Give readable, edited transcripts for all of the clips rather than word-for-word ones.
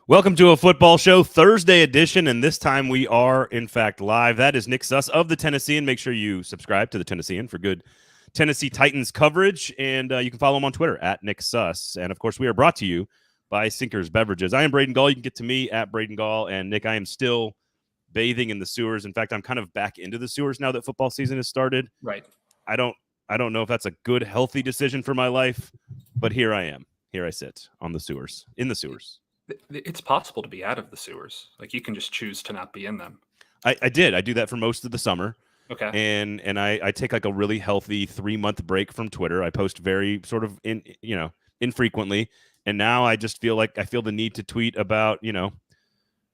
Welcome to a football show, Thursday edition, and this time we are, in fact, live. That is Nick Suss of the Tennessean. Make sure you subscribe to the Tennessean for good Tennessee Titans coverage, and you can follow him on Twitter at Nick Suss. And, of course, we are brought to you by Sinkers Beverages. I am Braden Gall. You can get to me at Braden Gall. And, Nick, I am still bathing in the sewers. In fact, I'm kind of back into the sewers now that football season has started. Right. I don't know if that's a good, healthy decision for my life, but here I am. Here I sit on the sewers, in the sewers. It's possible to be out of the sewers. Like, you can just choose to not be in them. I did. I do that for most of the summer. Okay. And I take like a really healthy 3-month break from Twitter. I post very sort of infrequently. And now I just feel like I feel the need to tweet about,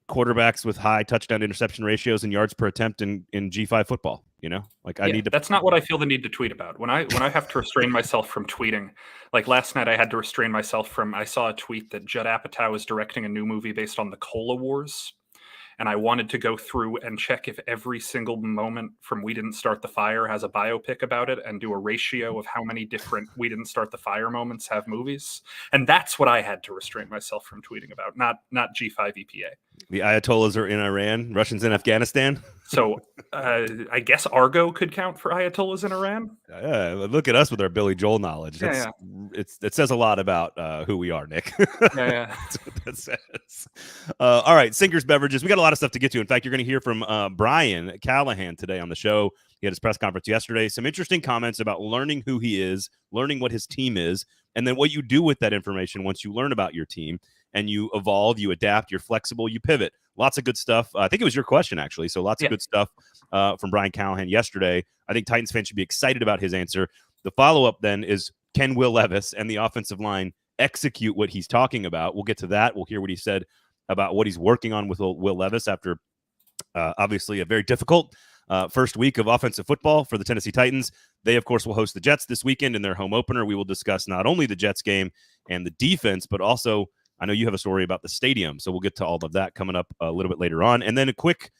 quarterbacks with high touchdown interception ratios and yards per attempt in G5 football. I need to. That's not what I feel the need to tweet about. When I have to restrain myself from tweeting, like last night I had to restrain myself from, I saw a tweet that Judd Apatow is directing a new movie based on the Cola Wars. And I wanted to go through and check if every single moment from We Didn't Start the Fire has a biopic about it and do a ratio of how many different We Didn't Start the Fire moments have movies. And that's what I had to restrain myself from tweeting about, not G5 EPA. The Ayatollahs are in Iran, Russians in Afghanistan. So I guess Argo could count for Ayatollahs in Iran. Look at us with our Billy Joel knowledge. It says a lot about who we are, Nick. That's what that says. All right, Sinkers Beverages. We got a lot of stuff to get to. In fact, you're going to hear from Brian Callahan today on the show. He had his press conference yesterday. Some interesting comments about learning who he is, learning what his team is, and then what you do with that information once you learn about your team and you evolve, you adapt, you're flexible, you pivot. Lots of good stuff. I think it was your question, actually. So lots of good stuff from Brian Callahan yesterday. I think Titans fans should be excited about his answer. The follow-up then is, can Will Levis and the offensive line execute what he's talking about? We'll get to that. We'll hear what he said about what he's working on with Will Levis after obviously a very difficult first week of offensive football for the Tennessee Titans. They, of course, will host the Jets this weekend in their home opener. We will discuss not only the Jets game and the defense, but also I know you have a story about the stadium, so we'll get to all of that coming up a little bit later on. And then a quick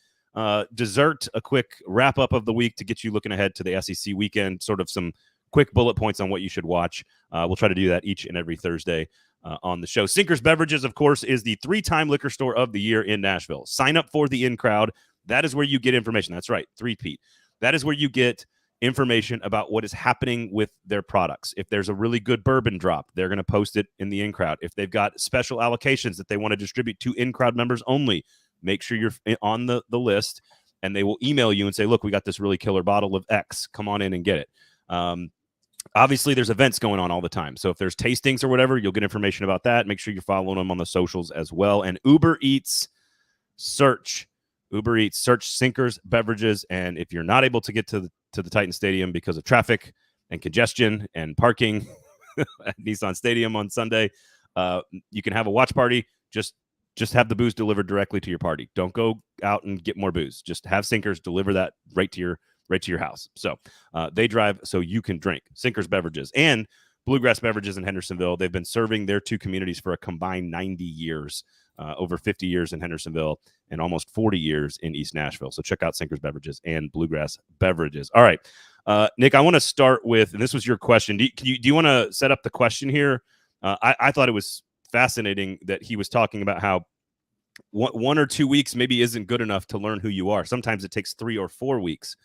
dessert, a quick wrap-up of the week to get you looking ahead to the SEC weekend, sort of some quick bullet points on what you should watch. We'll try to do that each and every Thursday on the show. Sinkers Beverages, of course, is the 3-time liquor store of the year in Nashville. Sign up for the In Crowd. That is where you get information. That's right, 3-peat. That is where you get information about what is happening with their products. If there's a really good bourbon drop, they're going to post it in the In-Crowd. If they've got special allocations that they want to distribute to In-Crowd members only, make sure you're on the list, and they will email you and say, look, we got this really killer bottle of X. Come on in and get it. Obviously, there's events going on all the time. So if there's tastings or whatever, you'll get information about that. Make sure you're following them on the socials as well. And Uber Eats, search Sinkers Beverages. And if you're not able to get to the Titan Stadium because of traffic and congestion and parking at Nissan Stadium on Sunday, you can have a watch party. Just have the booze delivered directly to your party. Don't go out and get more booze. Just have Sinkers deliver that right to your house. So they drive so you can drink. Sinkers Beverages and Bluegrass Beverages in Hendersonville. They've been serving their two communities for a combined 90 years. Over 50 years in Hendersonville and almost 40 years in East Nashville. So check out Sinkers Beverages and Bluegrass Beverages. All right, Nick, I want to start with, and this was your question. Do you want to set up the question here? I thought it was fascinating that he was talking about how 1 or 2 weeks maybe isn't good enough to learn who you are. Sometimes it takes 3 or 4 weeks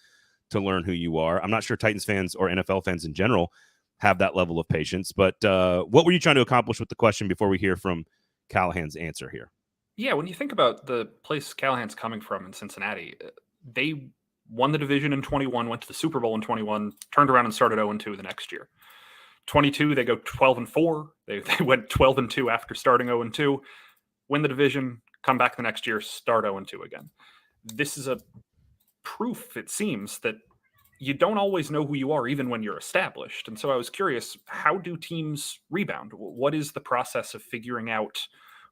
to learn who you are. I'm not sure Titans fans or NFL fans in general have that level of patience, but what were you trying to accomplish with the question before we hear from Callahan's answer here? Yeah, when you think about the place Callahan's coming from in Cincinnati, they won the division in 21, went to the Super Bowl in 21, turned around and started 0-2 the next year. 22, they go 12-4. They went 12-2 after starting 0-2, win the division, come back the next year, start 0-2 again. This is a proof, it seems, that you don't always know who you are, even when you're established. And so I was curious, how do teams rebound? What is the process of figuring out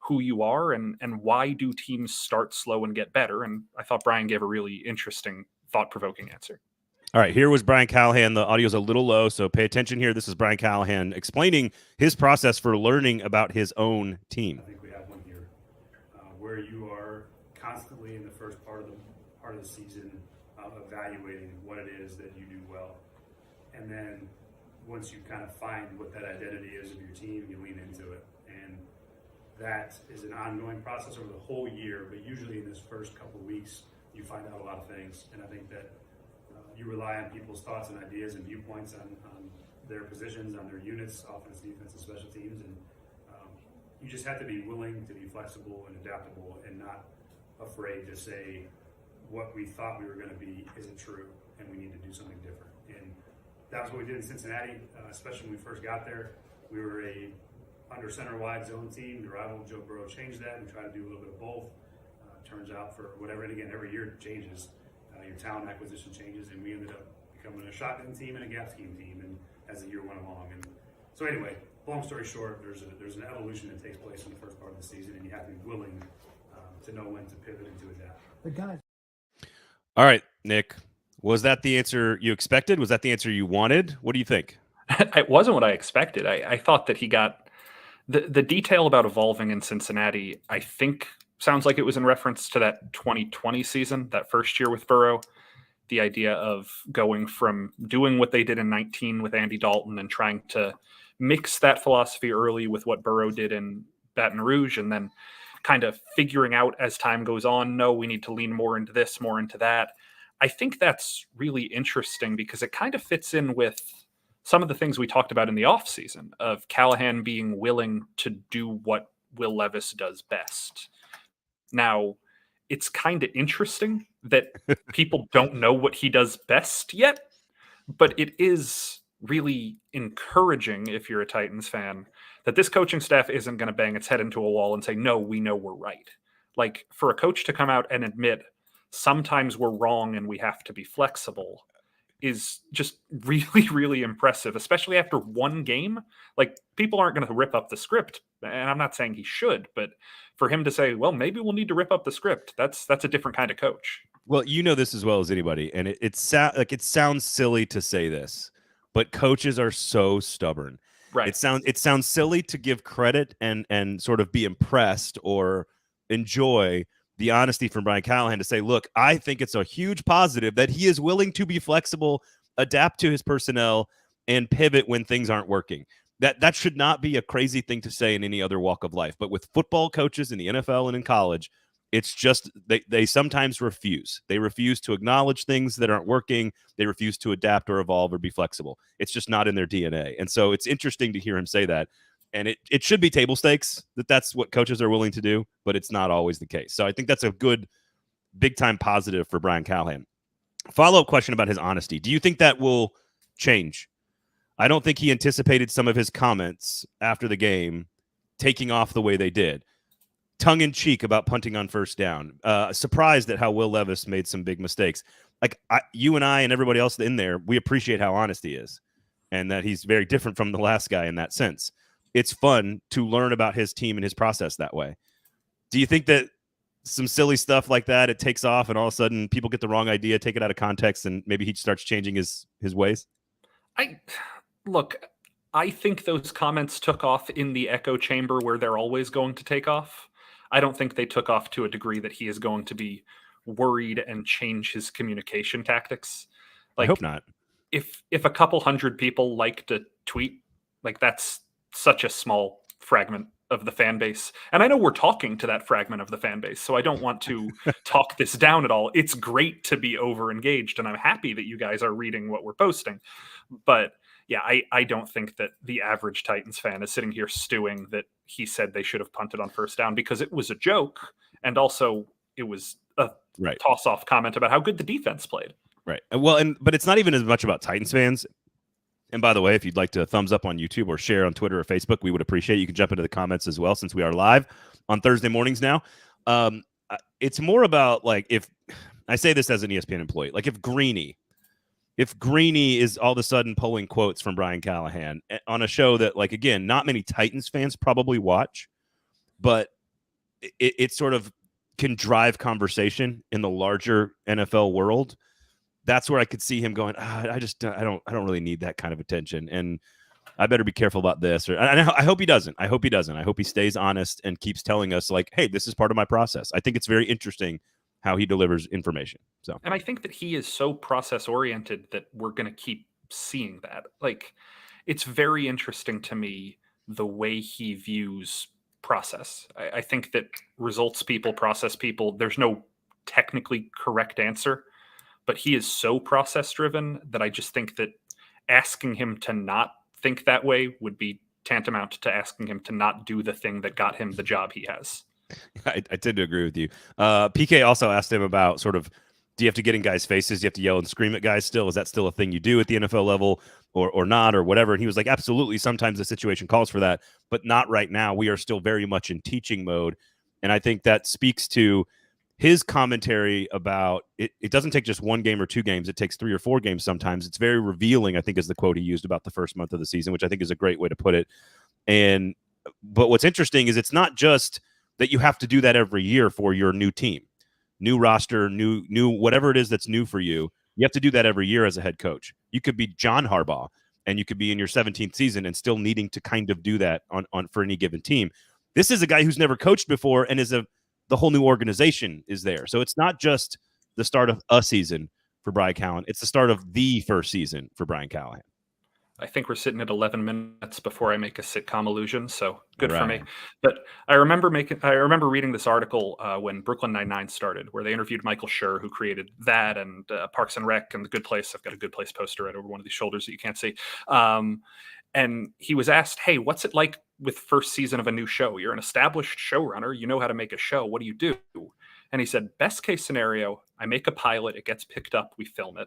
who you are, and why do teams start slow and get better? And I thought Brian gave a really interesting, thought-provoking answer. All right, here was Brian Callahan. The audio's a little low, so pay attention here. This is Brian Callahan explaining his process for learning about his own team. I think we have one here where you are constantly in the first part of the season evaluating what it is that you do well. And then once you kind of find what that identity is of your team, you lean into it. And that is an ongoing process over the whole year, but usually in this first couple of weeks, you find out a lot of things. And I think that you rely on people's thoughts and ideas and viewpoints on their positions, on their units, offense, defense, and special teams. And you just have to be willing to be flexible and adaptable and not afraid to say what we thought we were going to be isn't true and we need to do something different. And that was what we did in Cincinnati, especially when we first got there. We were a under center wide zone team. The rival Joe Burrow changed that. We tried to do a little bit of both. Turns out for whatever, and again, every year it changes. Your talent acquisition changes, and we ended up becoming a shotgun team and a gap scheme team, and as the year went along. And so anyway, long story short, there's an evolution that takes place in the first part of the season, and you have to be willing to know when to pivot and to adapt. But guys, all right, Nick, was that the answer you expected? Was that the answer you wanted? What do you think? It wasn't what I expected. I thought that he got the detail about evolving in Cincinnati, I think sounds like it was in reference to that 2020 season, that first year with Burrow. The idea of going from doing what they did in 19 with Andy Dalton and trying to mix that philosophy early with what Burrow did in Baton Rouge, and then kind of figuring out as time goes on, no, we need to lean more into this, more into that. I think that's really interesting because it kind of fits in with some of the things we talked about in the offseason of Callahan being willing to do what Will Levis does best. Now, it's kind of interesting that people don't know what he does best yet, but it is really encouraging, if you're a Titans fan, that this coaching staff isn't going to bang its head into a wall and say, no, we know we're right. Like, for a coach to come out and admit sometimes we're wrong and we have to be flexible is just really, really impressive, especially after one game. Like, people aren't going to rip up the script, and I'm not saying he should, but for him to say, well, maybe we'll need to rip up the script, that's a different kind of coach. Well, you know this as well as anybody, and it sounds silly to say this, but coaches are so stubborn. Right. It sounds silly to give credit and sort of be impressed or enjoy the honesty from Brian Callahan to say, look, I think it's a huge positive that he is willing to be flexible, adapt to his personnel, and pivot when things aren't working. That should not be a crazy thing to say in any other walk of life. But with football coaches in the NFL and in college, it's just they sometimes refuse. They refuse to acknowledge things that aren't working. They refuse to adapt or evolve or be flexible. It's just not in their DNA. And so it's interesting to hear him say that. And it should be table stakes that that's what coaches are willing to do, but it's not always the case. So I think that's a good big-time positive for Brian Callahan. Follow-up question about his honesty. Do you think that will change? I don't think he anticipated some of his comments after the game taking off the way they did. Tongue-in-cheek about punting on first down. Surprised at how Will Levis made some big mistakes. Like you and I and everybody else in there, we appreciate how honest he is and that he's very different from the last guy in that sense. It's fun to learn about his team and his process that way. Do you think that some silly stuff like that, it takes off and all of a sudden people get the wrong idea, take it out of context, and maybe he starts changing his ways? I think those comments took off in the echo chamber where they're always going to take off. I don't think they took off to a degree that he is going to be worried and change his communication tactics. Like, I hope not. If a couple hundred people liked a tweet, like that's such a small fragment of the fan base. And I know we're talking to that fragment of the fan base, so I don't want to talk this down at all. It's great to be over engaged, and I'm happy that you guys are reading what we're posting. But yeah, I don't think that the average Titans fan is sitting here stewing that he said they should have punted on first down, because it was a joke. And also it was a toss-off comment about how good the defense played. Right. Well, but it's not even as much about Titans fans. And by the way, if you'd like to thumbs up on YouTube or share on Twitter or Facebook, we would appreciate it. You can jump into the comments as well, since we are live on Thursday mornings now. It's more about, like, if I say this as an ESPN employee, like if Greeny is all of a sudden pulling quotes from Brian Callahan on a show that, like, again, not many Titans fans probably watch, but it sort of can drive conversation in the larger NFL world. That's where I could see him going, I don't really need that kind of attention, and I better be careful about this. I hope he doesn't. I hope he stays honest and keeps telling us, like, hey, this is part of my process. I think it's very interesting how he delivers information. So, and I think that he is so process oriented that we're going to keep seeing that. Like, it's very interesting to me the way he views process. I think that results people, process people, there's no technically correct answer, but he is so process driven that I just think that asking him to not think that way would be tantamount to asking him to not do the thing that got him the job he has. I tend to agree with you. PK also asked him about sort of, do you have to get in guys' faces? Do you have to yell and scream at guys still? Is that still a thing you do at the NFL level or not or whatever? And he was like, absolutely. Sometimes the situation calls for that, but not right now. We are still very much in teaching mode. And I think that speaks to his commentary about it. It doesn't take just one game or two games. It takes 3 or 4 games sometimes. It's very revealing, I think, is the quote he used about the first month of the season, which I think is a great way to put it. But what's interesting is it's not just that you have to do that every year for your new team, new roster, new whatever it is that's new for you. You have to do that every year as a head coach. You could be John Harbaugh and you could be in your 17th season and still needing to kind of do that on for any given team. This is a guy who's never coached before and the whole new organization is there. So it's not just the start of a season for Brian Callahan. It's the start of the first season for Brian Callahan. I think we're sitting at 11 minutes before I make a sitcom allusion, so good for me. But I remember reading this article when Brooklyn Nine-Nine started, where they interviewed Michael Schur, who created that and Parks and Rec and The Good Place. I've got a Good Place poster right over one of these shoulders that you can't see. And he was asked, hey, what's it like with first season of a new show? You're an established showrunner. You know how to make a show. What do you do? And he said, best case scenario, I make a pilot. It gets picked up. We film it.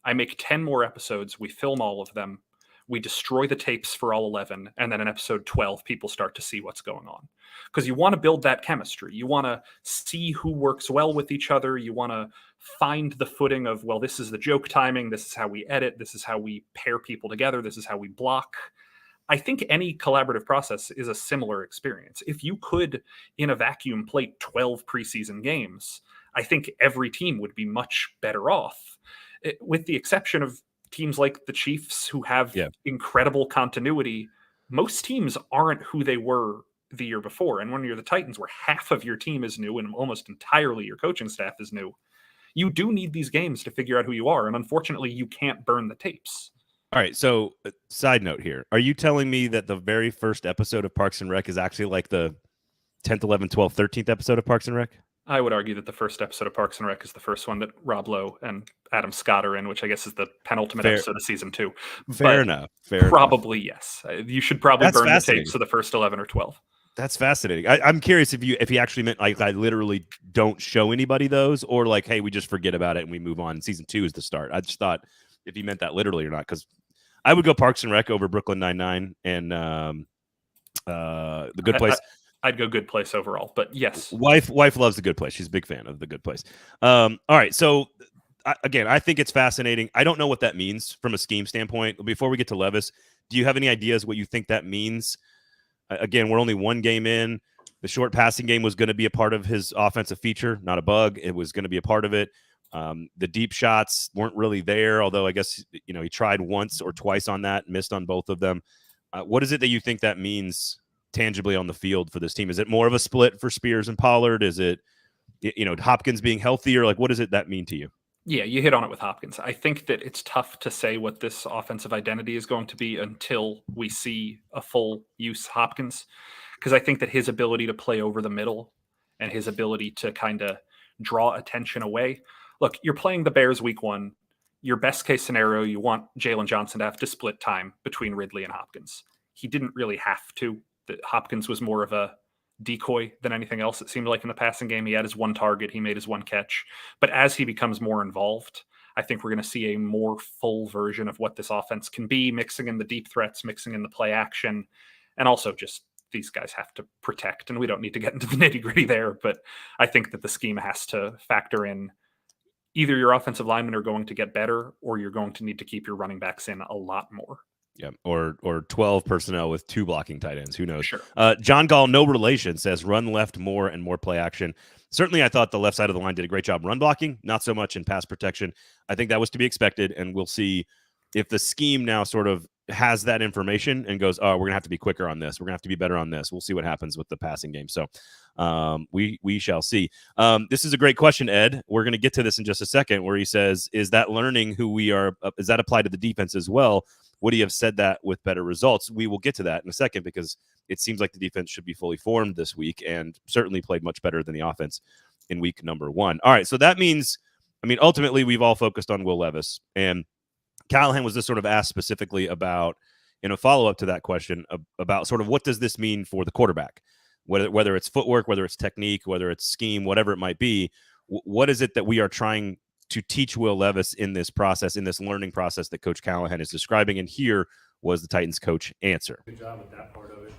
I make 10 more episodes. We film all of them. We destroy the tapes for all 11, and then in episode 12, people start to see what's going on. Because you want to build that chemistry. You want to see who works well with each other. You want to find the footing of, well, this is the joke timing. This is how we edit. This is how we pair people together. This is how we block. I think any collaborative process is a similar experience. If you could, in a vacuum, play 12 preseason games, I think every team would be much better off, with the exception of teams like the Chiefs who have incredible continuity. Most teams aren't who they were the year before. And when you're the Titans, where half of your team is new and almost entirely your coaching staff is new, you do need these games to figure out who you are. And unfortunately, you can't burn the tapes. All right. So side note here. Are you telling me that the very first episode of Parks and Rec is actually like the 10th, 11th, 12th, 13th episode of Parks and Rec? I would argue that the first episode of Parks and Rec is the first one that Rob Lowe and Adam Scott are in, which I guess is the penultimate episode of season 2. Fair enough. Probably, yes. You should probably burn the tapes of the first 11 or 12. That's fascinating. I'm curious if he actually meant like I literally don't show anybody those, or like, hey, we just forget about it and we move on. Season 2 is the start. I just thought if he meant that literally or not, because I would go Parks and Rec over Brooklyn Nine-Nine and The Good Place. I'd go Good Place overall, but yes. Wife loves The Good Place. She's a big fan of The Good Place. All right, so again, I think it's fascinating. I don't know what that means from a scheme standpoint. Before we get to Levis, do you have any ideas what you think that means? Again, we're only one game in. The short passing game was going to be a part of his offensive feature, not a bug. It was going to be a part of it. The deep shots weren't really there, although I guess he tried once or twice on that, missed on both of them. What is it that you think that means tangibly on the field for this team? Is it more of a split for Spears and Pollard? Is it Hopkins being healthier? Like, what does that mean to you? Yeah, you hit on it with Hopkins. I think that it's tough to say what this offensive identity is going to be until we see a full use Hopkins, because I think that his ability to play over the middle and his ability to kind of draw attention away. Look, you're playing the Bears week 1. Your best case scenario, you want Jalen Johnson to have to split time between Ridley and Hopkins. He didn't really have to. Hopkins was more of a decoy than anything else. It seemed like in the passing game, he had his one target, he made his one catch. But as he becomes more involved, I think we're going to see a more full version of what this offense can be, mixing in the deep threats, mixing in the play action, and also just these guys have to protect. And we don't need to get into the nitty gritty there, but I think that the scheme has to factor in either your offensive linemen are going to get better or you're going to need to keep your running backs in a lot more. Yeah, or 12 personnel with 2 blocking tight ends. Who knows? Sure. John Gall, no relation, says run left more and more play action. Certainly, I thought the left side of the line did a great job run blocking, not so much in pass protection. I think that was to be expected, and we'll see if the scheme now sort of has that information and goes, oh, we're gonna have to be quicker on this. We're gonna have to be better on this. We'll see what happens with the passing game. So we shall see. This is a great question, Ed. We're gonna get to this in just a second, where he says, is that learning who we are? Is that applied to the defense as well? Would he have said that with better results? We will get to that in a second, because it seems like the defense should be fully formed this week and certainly played much better than the offense in week number 1. All right, so that means, ultimately we've all focused on Will Levis, and Callahan was just sort of asked specifically about, in a follow-up to that question, about sort of what does this mean for the quarterback, whether it's footwork, whether it's technique, whether it's scheme, whatever it might be. What is it that we are trying to teach Will Levis in this process, in this learning process that Coach Callahan is describing? And here was the Titans coach answer. Good job with that part of it.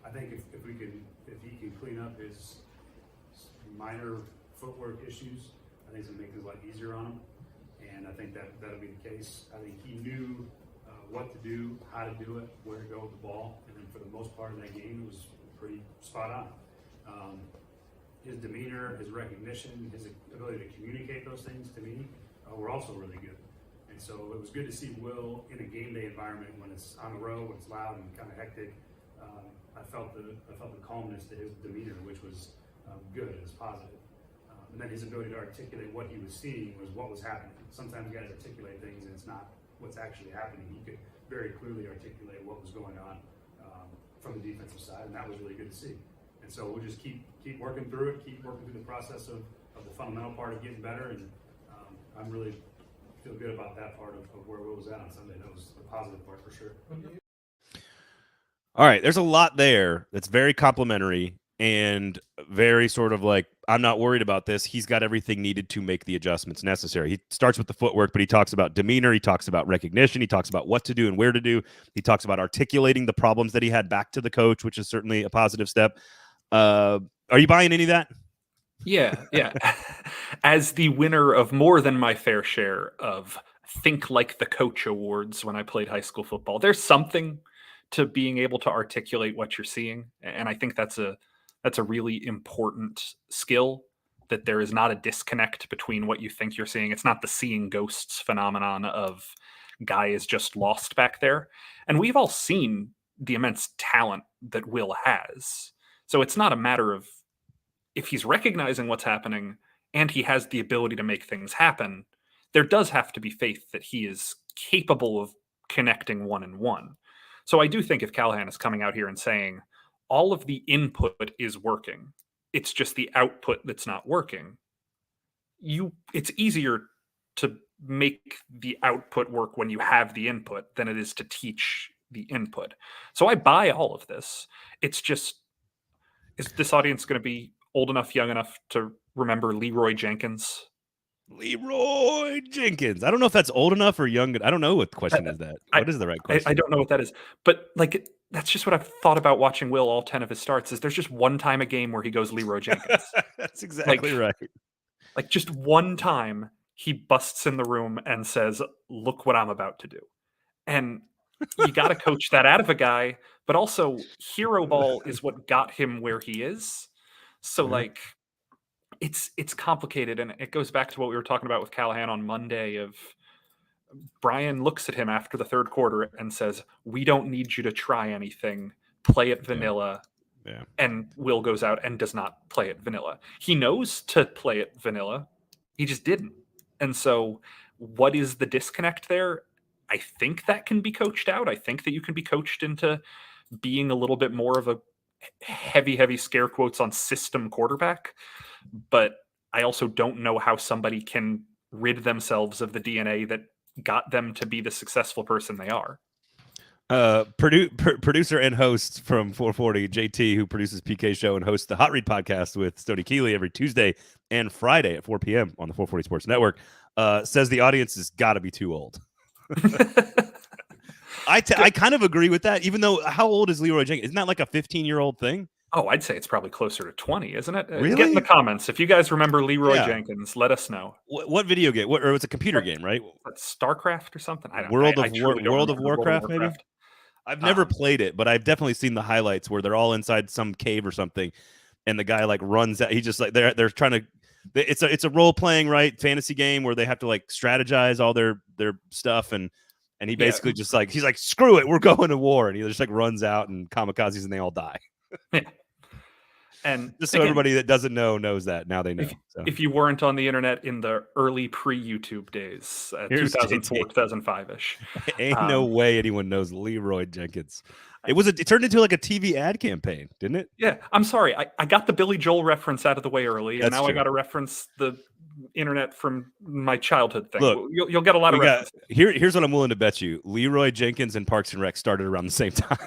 I think if he can clean up his minor footwork issues, I think it's gonna make it a lot easier on him. And I think that'll be the case. I think he knew what to do, how to do it, where to go with the ball, and then for the most part of that game, it was pretty spot on. His demeanor, his recognition, his ability to communicate those things to me were also really good. And so it was good to see Will in a game day environment when it's on the road, when it's loud and kind of hectic. I felt the calmness to his demeanor, which was good. It was positive. And then his ability to articulate what he was seeing was what was happening. Sometimes guys articulate things and it's not what's actually happening. He could very clearly articulate what was going on from the defensive side, and that was really good to see. And so we'll just keep working through it, keep working through the process of the fundamental part of getting better. And I'm really feel good about that part of where Will was at on Sunday. That was a positive part for sure. All right, there's a lot there that's very complimentary and very sort of like, I'm not worried about this. He's got everything needed to make the adjustments necessary. He starts with the footwork, but he talks about demeanor. He talks about recognition. He talks about what to do and where to do. He talks about articulating the problems that he had back to the coach, which is certainly a positive step. Are you buying any of that? Yeah. As the winner of more than my fair share of Think Like the Coach awards when I played high school football, there's something to being able to articulate what you're seeing. And I think that's a really important skill, that there is not a disconnect between what you think you're seeing. It's not the seeing ghosts phenomenon of guy is just lost back there. And we've all seen the immense talent that Will has. So it's not a matter of, if he's recognizing what's happening and he has the ability to make things happen, there does have to be faith that he is capable of connecting one and one. So I do think if Callahan is coming out here and saying all of the input is working, it's just the output that's not working, it's easier to make the output work when you have the input than it is to teach the input. So I buy all of this. It's just, is this audience going to be old enough, young enough to remember Leroy Jenkins? Leroy Jenkins. I don't know if that's old enough or young. I don't know what question is that. What is the right question? I don't know what that is. But like, that's just what I've thought about watching Will all 10 of his starts, is there's just one time a game where he goes Leroy Jenkins. That's exactly right. Like just one time he busts in the room and says, look what I'm about to do. And you got to coach that out of a guy, but also hero ball is what got him where he is. So like, it's complicated, and it goes back to what we were talking about with Callahan on Monday. Of Brian looks at him after the third quarter and says, we don't need you to try anything, play it vanilla. Yeah. And Will goes out and does not play it vanilla. He knows to play it vanilla, he just didn't. And so what is the disconnect there? I think that can be coached out. I think that you can be coached into being a little bit more of a heavy scare quotes on system quarterback. But I also don't know how somebody can rid themselves of the DNA that got them to be the successful person they are. Producer and host from 440, JT, who produces PK Show and hosts the Hot Read podcast with Stoney Keeley every Tuesday and Friday at 4 p.m. on the 440 Sports Network, says the audience has got to be too old. I kind of agree with that, even though how old is Leroy Jenkins? Isn't that like a 15-year-old thing? Oh, I'd say it's probably closer to 20, isn't it? Really? Get in the comments. If you guys remember Leroy Jenkins, let us know. What video game? Or it's a computer game, right? StarCraft or something? I don't know. World World of Warcraft, maybe? I've never played it, but I've definitely seen the highlights where they're all inside some cave or something, and the guy like runs out. He just like they're trying to. It's a role playing, right, fantasy game where they have to like strategize all their stuff, and And he basically just like, he's like, screw it, we're going to war. And he just like runs out and kamikazes and they all die. Yeah. And just so everybody that doesn't know knows that. Now they know. If you weren't on the internet in the early pre-YouTube days, 2004, 2005-ish. Ain't no way anyone knows Leroy Jenkins. It turned into like a TV ad campaign, didn't it? Yeah, I'm sorry. I got the Billy Joel reference out of the way early, and now I got to reference the internet from my childhood thing. Look, you'll get a lot of references. Here's what I'm willing to bet you. Leroy Jenkins and Parks and Rec started around the same time.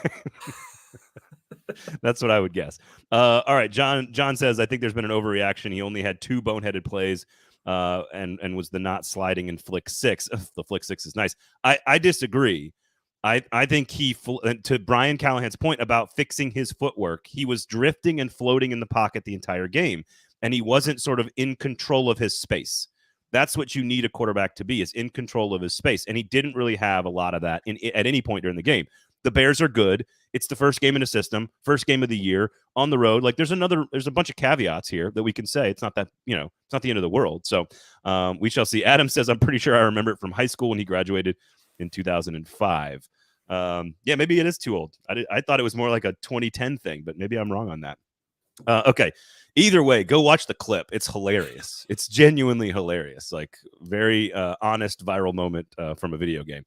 That's what I would guess. All right, John says, I think there's been an overreaction. He only had 2 boneheaded plays and was the not sliding in flick 6. The flick 6 is nice. I disagree. I think to Brian Callahan's point about fixing his footwork, he was drifting and floating in the pocket the entire game, and he wasn't sort of in control of his space. That's what you need a quarterback to be, is in control of his space, and he didn't really have a lot of that at any point during the game. The Bears are good. It's the first game in a system, first game of the year on the road. Like there's a bunch of caveats here that we can say. It's not that, it's not the end of the world. So we shall see. Adam says, I'm pretty sure I remember it from high school when he graduated in 2005. Yeah, maybe it is too old. I thought it was more like a 2010 thing, but maybe I'm wrong on that. Okay. Either way, go watch the clip. It's hilarious. It's genuinely hilarious. Like very honest viral moment from a video game.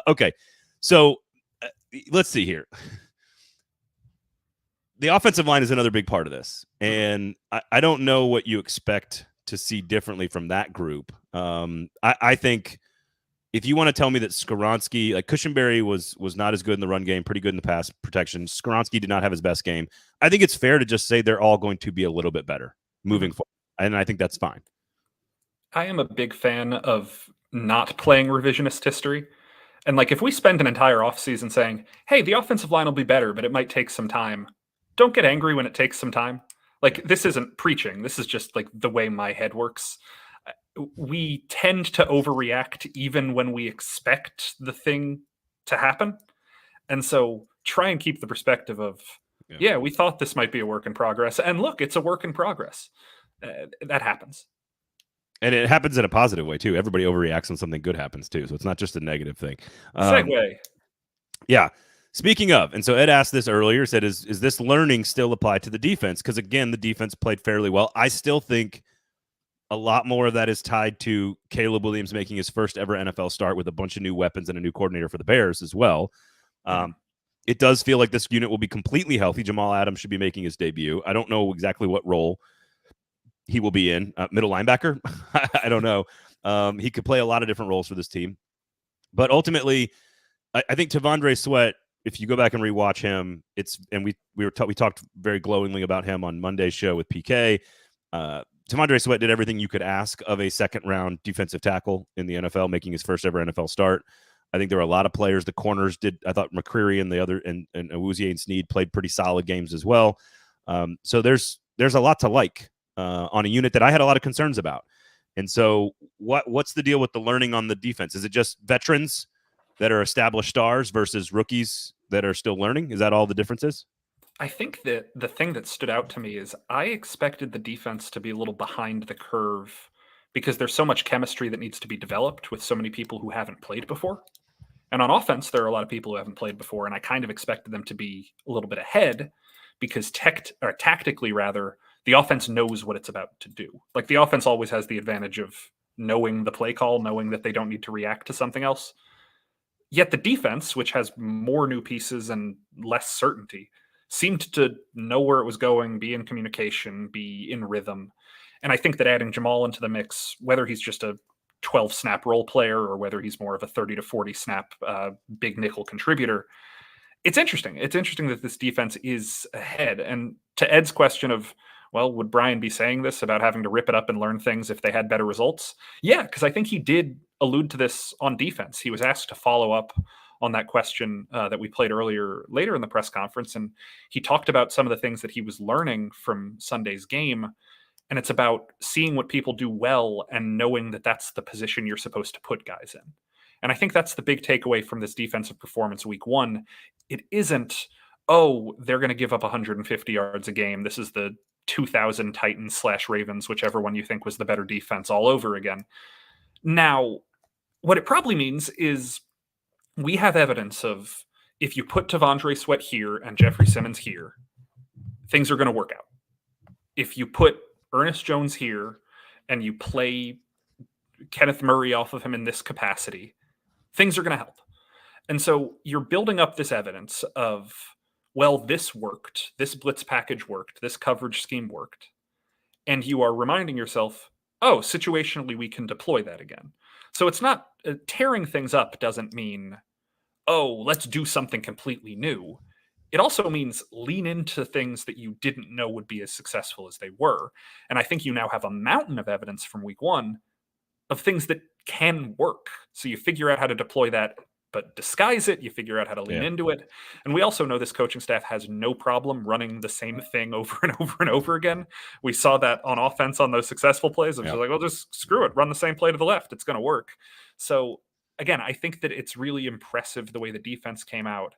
Okay. So let's see here. The offensive line is another big part of this. And I don't know what you expect to see differently from that group. I think if you want to tell me that Skoronski, like Cushenberry was not as good in the run game, pretty good in the pass protection. Skoronski did not have his best game. I think it's fair to just say they're all going to be a little bit better moving forward. And I think that's fine. I am a big fan of not playing revisionist history. And like if we spend an entire offseason saying, hey, the offensive line will be better, but it might take some time. Don't get angry when it takes some time. Like this isn't preaching. This is just like the way my head works. We tend to overreact even when we expect the thing to happen. And so try and keep the perspective of, yeah, we thought this might be a work in progress. And look, it's a work in progress. That happens. And it happens in a positive way, too. Everybody overreacts when something good happens, too. So it's not just a negative thing. Segue. Yeah. Speaking of, and so Ed asked this earlier, said, is this learning still applied to the defense? Because, again, the defense played fairly well. I still think a lot more of that is tied to Caleb Williams making his first ever NFL start with a bunch of new weapons and a new coordinator for the Bears as well. It does feel like this unit will be completely healthy. Jamal Adams should be making his debut. I don't know exactly what role he will be in. Middle linebacker? I don't know. He could play a lot of different roles for this team. But ultimately, I think T'Vondre Sweat, if you go back and rewatch him, we talked very glowingly about him on Monday's show with PK. T'Vondre Sweat did everything you could ask of a second-round defensive tackle in the NFL, making his first ever NFL start. I think there were a lot of players. The corners did. I thought McCreary and the other and Awuzie and Snead played pretty solid games as well. So there's a lot to like on a unit that I had a lot of concerns about. And so what's the deal with the learning on the defense? Is it just veterans that are established stars versus rookies that are still learning? Is that all the difference is? I think that the thing that stood out to me is I expected the defense to be a little behind the curve because there's so much chemistry that needs to be developed with so many people who haven't played before. And on offense, there are a lot of people who haven't played before, and I kind of expected them to be a little bit ahead because tactically, rather, the offense knows what it's about to do. Like the offense always has the advantage of knowing the play call, knowing that they don't need to react to something else. Yet the defense, which has more new pieces and less certainty, seemed to know where it was going, be in communication, be in rhythm. And I think that adding Jamal into the mix, whether he's just a 12-snap role player or whether he's more of a 30 to 40-snap big nickel contributor, it's interesting. It's interesting that this defense is ahead. And to Ed's question of, well, would Brian be saying this about having to rip it up and learn things if they had better results? Yeah, because I think he did allude to this on defense. He was asked to follow up on that question that we played later in the press conference. And he talked about some of the things that he was learning from Sunday's game. And it's about seeing what people do well and knowing that that's the position you're supposed to put guys in. And I think that's the big takeaway from this defensive performance week one. It isn't, oh, they're going to give up 150 yards a game. This is the 2000 Titans / Ravens, whichever one you think was the better defense all over again. Now, what it probably means is we have evidence of if you put T'Vondre Sweat here and Jeffrey Simmons here, things are going to work out. If you put Ernest Jones here and you play Kenneth Murray off of him in this capacity, things are going to help. And so you're building up this evidence of, well, this worked, this blitz package worked, this coverage scheme worked. And you are reminding yourself, oh, situationally, we can deploy that again. So it's not tearing things up doesn't mean, oh, let's do something completely new. It also means lean into things that you didn't know would be as successful as they were. And I think you now have a mountain of evidence from week one of things that can work. So you figure out how to deploy that, but disguise it. You figure out how to lean into it. And we also know this coaching staff has no problem running the same thing over and over and over again. We saw that on offense on those successful plays. It was like, well, just screw it. Run the same play to the left. It's going to work. So again, I think that it's really impressive the way the defense came out.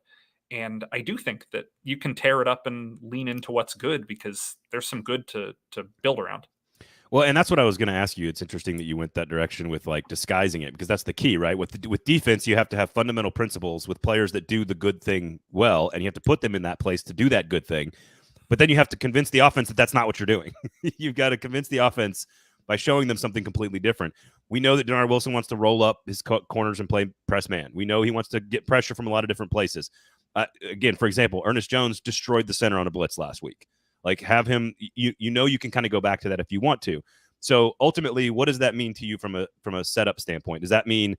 And I do think that you can tear it up and lean into what's good because there's some good to build around. Well, and that's what I was going to ask you. It's interesting that you went that direction with like disguising it, because that's the key, right? With defense, you have to have fundamental principles with players that do the good thing well, and you have to put them in that place to do that good thing. But then you have to convince the offense that that's not what you're doing. You've got to convince the offense by showing them something completely different. We know that Denard Wilson wants to roll up his corners and play press man. We know he wants to get pressure from a lot of different places. Again, for example, Ernest Jones destroyed the center on a blitz last week. Like, have him, you know, you can kind of go back to that if you want to. So ultimately, what does that mean to you from a setup standpoint? Does that mean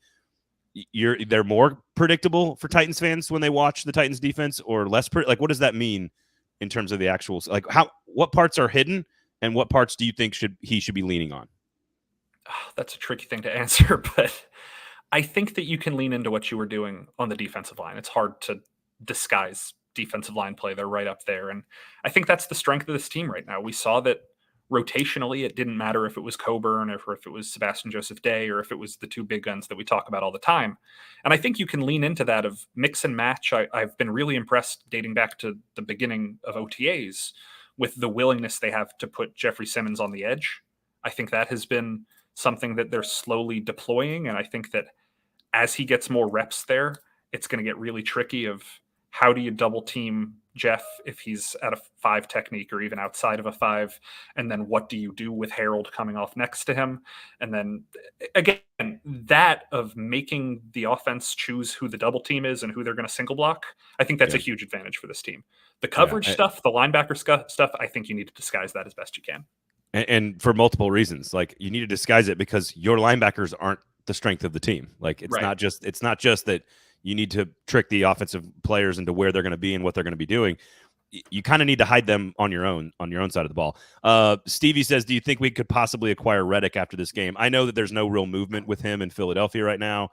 they're more predictable for Titans fans when they watch the Titans defense, or less? Like, what does that mean in terms of the actual, like, what parts are hidden and what parts do you think he should be leaning on? Oh, that's a tricky thing to answer, but I think that you can lean into what you were doing on the defensive line. It's hard to disguise defensive line play. They're right up there. And I think that's the strength of this team right now. We saw that rotationally, it didn't matter if it was Coburn or if it was Sebastian Joseph Day or if it was the two big guns that we talk about all the time. And I think you can lean into that of mix and match. I've been really impressed dating back to the beginning of OTAs with the willingness they have to put Jeffrey Simmons on the edge. I think that has been something that they're slowly deploying. And I think that as he gets more reps there, it's going to get really tricky of how do you double team Jeff if he's at a 5 technique or even outside of a 5? And then what do you do with Harold coming off next to him? And then again, that of making the offense choose who the double team is and who they're going to single block, I think that's a huge advantage for this team. The coverage stuff, the linebacker stuff, I think you need to disguise that as best you can. And for multiple reasons. Like, you need to disguise it because your linebackers aren't the strength of the team. Like, it's not just that you need to trick the offensive players into where they're going to be and what they're going to be doing. You kind of need to hide them on your own side of the ball. Stevie says, do you think we could possibly acquire Reddick after this game? I know that there's no real movement with him in Philadelphia right now,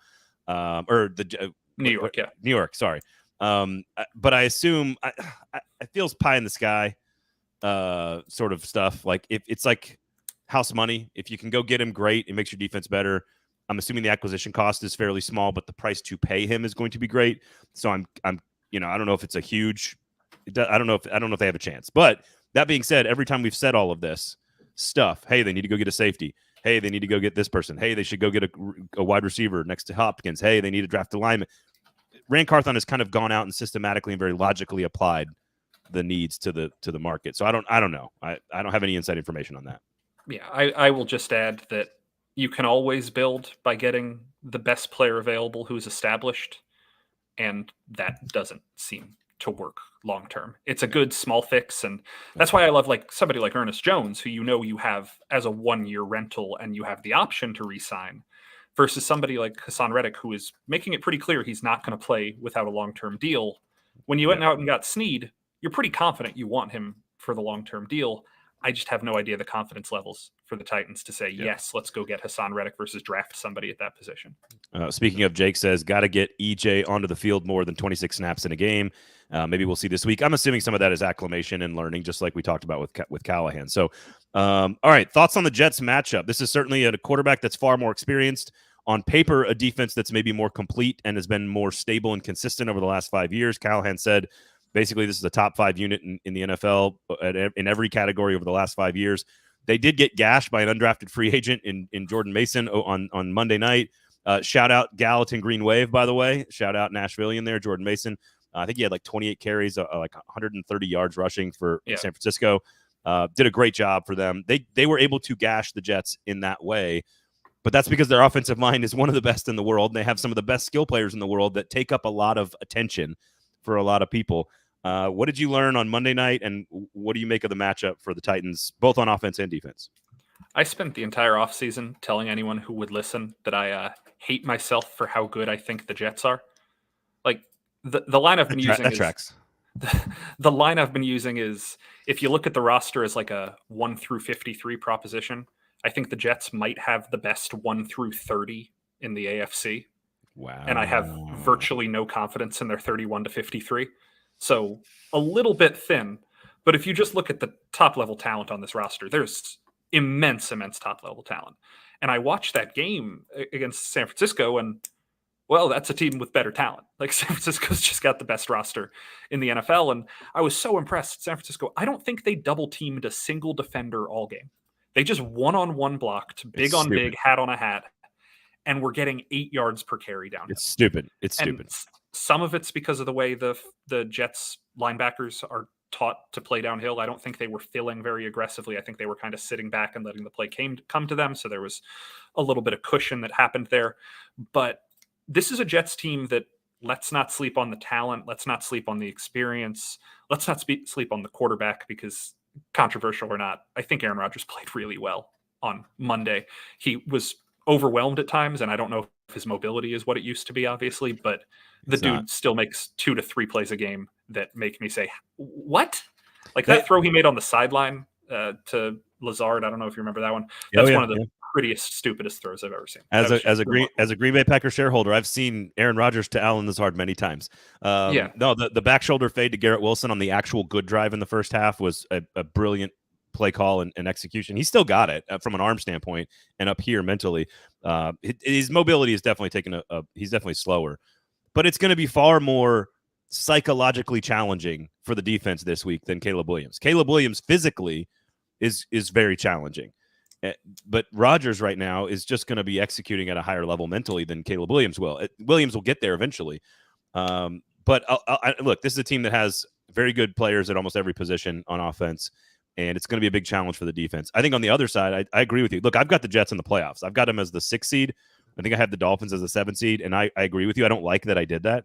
or the New York. New York. Sorry. But I assume it feels pie in the sky sort of stuff. Like, if it's like house money, if you can go get him, great. It makes your defense better. I'm assuming the acquisition cost is fairly small, but the price to pay him is going to be great. So I'm, I don't know if it's a huge, I don't know if they have a chance. But that being said, every time we've said all of this stuff, hey, they need to go get a safety. Hey, they need to go get this person. Hey, they should go get a wide receiver next to Hopkins. Hey, they need to draft a lineman. Rand Carthon has kind of gone out and systematically and very logically applied the needs to the market. So I don't know. I don't have any inside information on that. Yeah, I will just add that you can always build by getting the best player available who's established, and that doesn't seem to work long term. It's a good small fix, and that's why I love like somebody like Ernest Jones, who you have as a 1-year rental and you have the option to re-sign, versus somebody like Hassan Reddick, who is making it pretty clear he's not going to play without a long-term deal. When you went out and got Snead, you're pretty confident you want him for the long-term deal. I just have no idea the confidence levels for the Titans to say, yes, let's go get Hassan Reddick versus draft somebody at that position. Speaking of, Jake says, got to get EJ onto the field more than 26 snaps in a game. Maybe we'll see this week. I'm assuming some of that is acclimation and learning, just like we talked about with Callahan. So, all right, thoughts on the Jets matchup. This is certainly a quarterback that's far more experienced. On paper, a defense that's maybe more complete and has been more stable and consistent over the last 5 years. Callahan said, basically, this is a top 5 unit in the NFL in every category over the last 5 years. They did get gashed by an undrafted free agent in Jordan Mason on Monday night. Shout out Gallatin Green Wave, by the way. Shout out Nashvilleian there, Jordan Mason. I think he had like 28 carries, like 130 yards rushing for San Francisco. Did a great job for them. They were able to gash the Jets in that way, but that's because their offensive line is one of the best in the world. And they have some of the best skill players in the world that take up a lot of attention for a lot of people. What did you learn on Monday night, and what do you make of the matchup for the Titans, both on offense and defense? I spent the entire offseason telling anyone who would listen that I hate myself for how good I think the Jets are. Like, the line I've been using that tracks. The line I've been using is, if you look at the roster as like a 1 through 53 proposition, I think the Jets might have the best 1 through 30 in the AFC. Wow. And I have virtually no confidence in their 31 to 53. So a little bit thin. But if you just look at the top level talent on this roster, there's immense top level talent. And I watched that game against San Francisco, and well, that's a team with better talent. Like, San Francisco's just got the best roster in the NFL. And I was so impressed. San Francisco, I don't think they double teamed a single defender all game. They just one-on-one blocked, big on big, hat on a hat. And we're getting 8 yards per carry down. It's stupid. It's stupid. Some of it's because of the way the Jets linebackers are taught to play downhill. I don't think they were filling very aggressively. I think they were kind of sitting back and letting the play come to them. So there was a little bit of cushion that happened there. But this is a Jets team that, let's not sleep on the talent. Let's not sleep on the experience. Let's not sleep on the quarterback, because, controversial or not, I think Aaron Rodgers played really well on Monday. He was overwhelmed at times, and I don't know if his mobility is what it used to be, obviously, but the dude still makes 2 to 3 plays a game that make me say, what? Like that throw he made on the sideline to Lazard. I don't know if you remember that one. That's one of the prettiest, stupidest throws I've ever seen. As a Green Bay Packers shareholder, I've seen Aaron Rodgers to Allen Lazard many times. No, the back shoulder fade to Garrett Wilson on the actual good drive in the first half was a brilliant play call and execution. He still got it from an arm standpoint, and up here mentally, his mobility is definitely he's definitely slower, but it's going to be far more psychologically challenging for the defense this week than Caleb Williams. Caleb Williams physically is very challenging. But Rodgers right now is just going to be executing at a higher level mentally than Caleb Williams will. Williams will get there eventually. But look, this is a team that has very good players at almost every position on offense, and it's going to be a big challenge for the defense. I think on the other side, I agree with you. Look, I've got the Jets in the playoffs. I've got them as the 6th seed. I think I have the Dolphins as the 7th seed, and I agree with you. I don't like that I did that.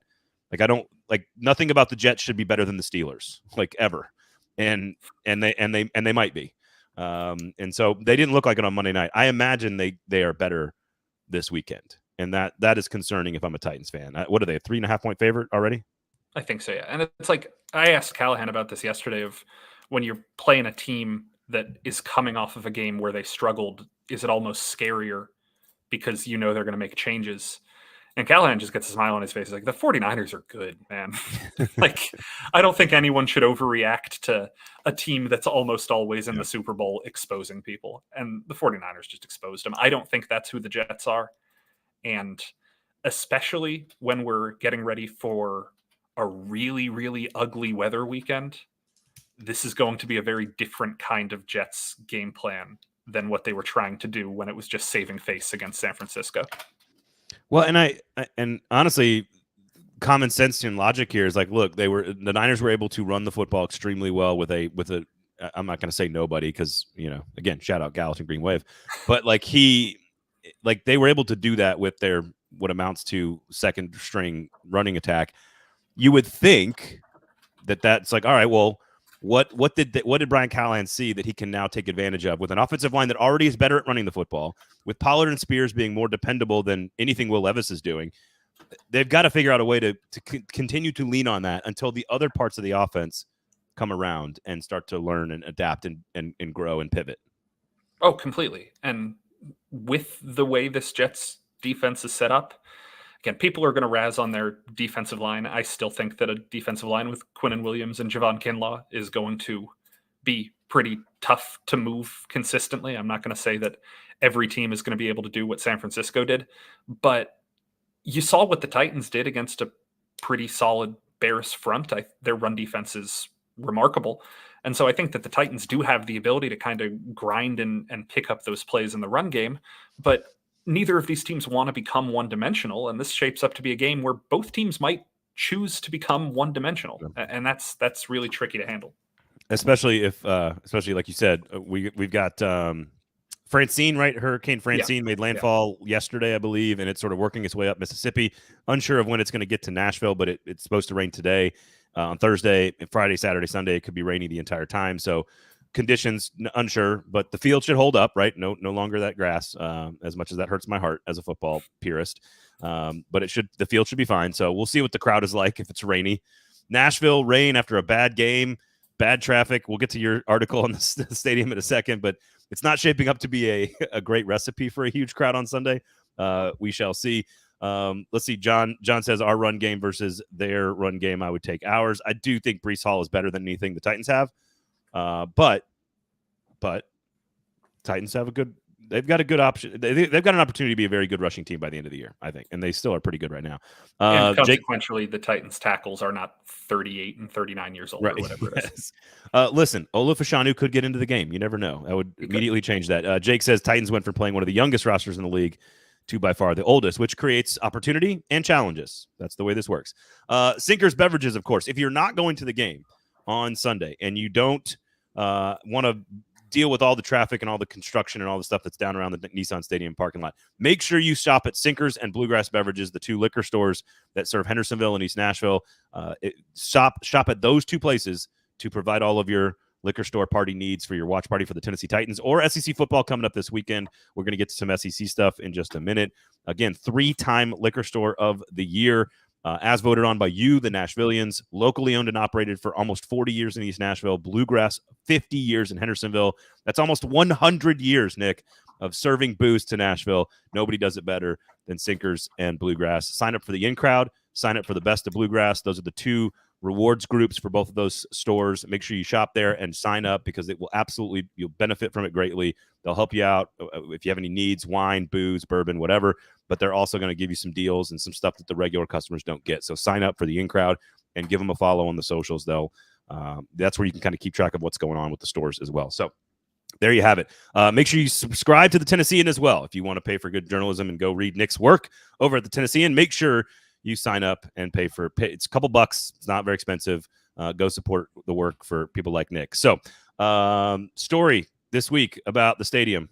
Like, I don't like, nothing about the Jets should be better than the Steelers, like, ever. And they might be. And so they didn't look like it on Monday night. I imagine they are better this weekend, and that is concerning if I'm a Titans fan. What are they, a 3.5 point favorite already? I think so, yeah. And it's like, I asked Callahan about this yesterday, of when you're playing a team that is coming off of a game where they struggled, is it almost scarier because you know they're going to make changes? And Callahan just gets a smile on his face. He's like, the 49ers are good, man. Like, I don't think anyone should overreact to a team that's almost always in the Super Bowl exposing people. And the 49ers just exposed them. I don't think that's who the Jets are. And especially when we're getting ready for a really, really ugly weather weekend, this is going to be a very different kind of Jets game plan than what they were trying to do when it was just saving face against San Francisco. Well, and honestly, common sense and logic here is like, look, the Niners were able to run the football extremely well with a I'm not going to say nobody, because, again, shout out Gallatin Green Wave, but they were able to do that with their what amounts to second string running attack. You would think that's like, all right, well, what did Brian Callahan see that he can now take advantage of with an offensive line that already is better at running the football, with Pollard and Spears being more dependable than anything Will Levis is doing? They've got to figure out a way to continue to lean on that until the other parts of the offense come around and start to learn and adapt and grow and pivot. Oh, completely. And with the way this Jets defense is set up, again, people are going to razz on their defensive line. I still think that a defensive line with Quinnen Williams and Javon Kinlaw is going to be pretty tough to move consistently. I'm not going to say that every team is going to be able to do what San Francisco did, but you saw what the Titans did against a pretty solid Bears front. Their run defense is remarkable. And so I think that the Titans do have the ability to kind of grind and pick up those plays in the run game. But neither of these teams want to become one-dimensional, and this shapes up to be a game where both teams might choose to become one-dimensional, and that's really tricky to handle. Especially if, especially like you said, we've got Francine, right? Hurricane Francine made landfall yesterday, I believe, and it's sort of working its way up Mississippi. Unsure of when it's going to get to Nashville, but it's supposed to rain today, on Thursday, Friday, Saturday, Sunday. It could be rainy the entire time. So conditions unsure, but the field should hold up, right? No longer that grass, as much as that hurts my heart as a football purist. But the field should be fine. So we'll see what the crowd is like if it's rainy. Nashville, rain after a bad game, bad traffic. We'll get to your article on the stadium in a second, but it's not shaping up to be a great recipe for a huge crowd on Sunday. We shall see. Let's see. John says our run game versus their run game. I would take ours. I do think Breece Hall is better than anything the Titans have. But Titans have they've got a good option. They've got an opportunity to be a very good rushing team by the end of the year, I think. And they still are pretty good right now. And consequentially, the Titans tackles are not 38 and 39 years old, right, or whatever it is. Listen, Olu Fashanu could get into the game. You never know. That would immediately change that. Jake says Titans went from playing one of the youngest rosters in the league to by far the oldest, which creates opportunity and challenges. That's the way this works. Sinkers Beverages, of course. If you're not going to the game on Sunday and you don't want to deal with all the traffic and all the construction and all the stuff that's down around the Nissan Stadium parking lot, make sure you shop at Sinkers and Bluegrass Beverages, the two liquor stores that serve Hendersonville and East Nashville. Shop at those two places to provide all of your liquor store party needs for your watch party for the Tennessee Titans or SEC football coming up this weekend. We're going to get to some SEC stuff in just a minute. Again, 3-time liquor store of the year. As voted on by you, the Nashvillians, locally owned and operated for almost 40 years in East Nashville, Bluegrass, 50 years in Hendersonville. That's almost 100 years, Nick, of serving booze to Nashville. Nobody does it better than Sinkers and Bluegrass. Sign up for the in-crowd. Sign up for the Best of Bluegrass. Those are the two rewards groups for both of those stores. Make sure you shop there and sign up because it will you'll benefit from it greatly. They'll help you out if you have any needs, wine, booze, bourbon, whatever, but they're also going to give you some deals and some stuff that the regular customers don't get. So sign up for the in-crowd and give them a follow on the socials. That's where you can kind of keep track of what's going on with the stores as well. So there you have it. Make sure you subscribe to the Tennessean as well. If you want to pay for good journalism and go read Nick's work over at the Tennessean, make sure you sign up and pay. It's a couple bucks. It's not very expensive. Go support the work for people like Nick. So, story this week about the stadium.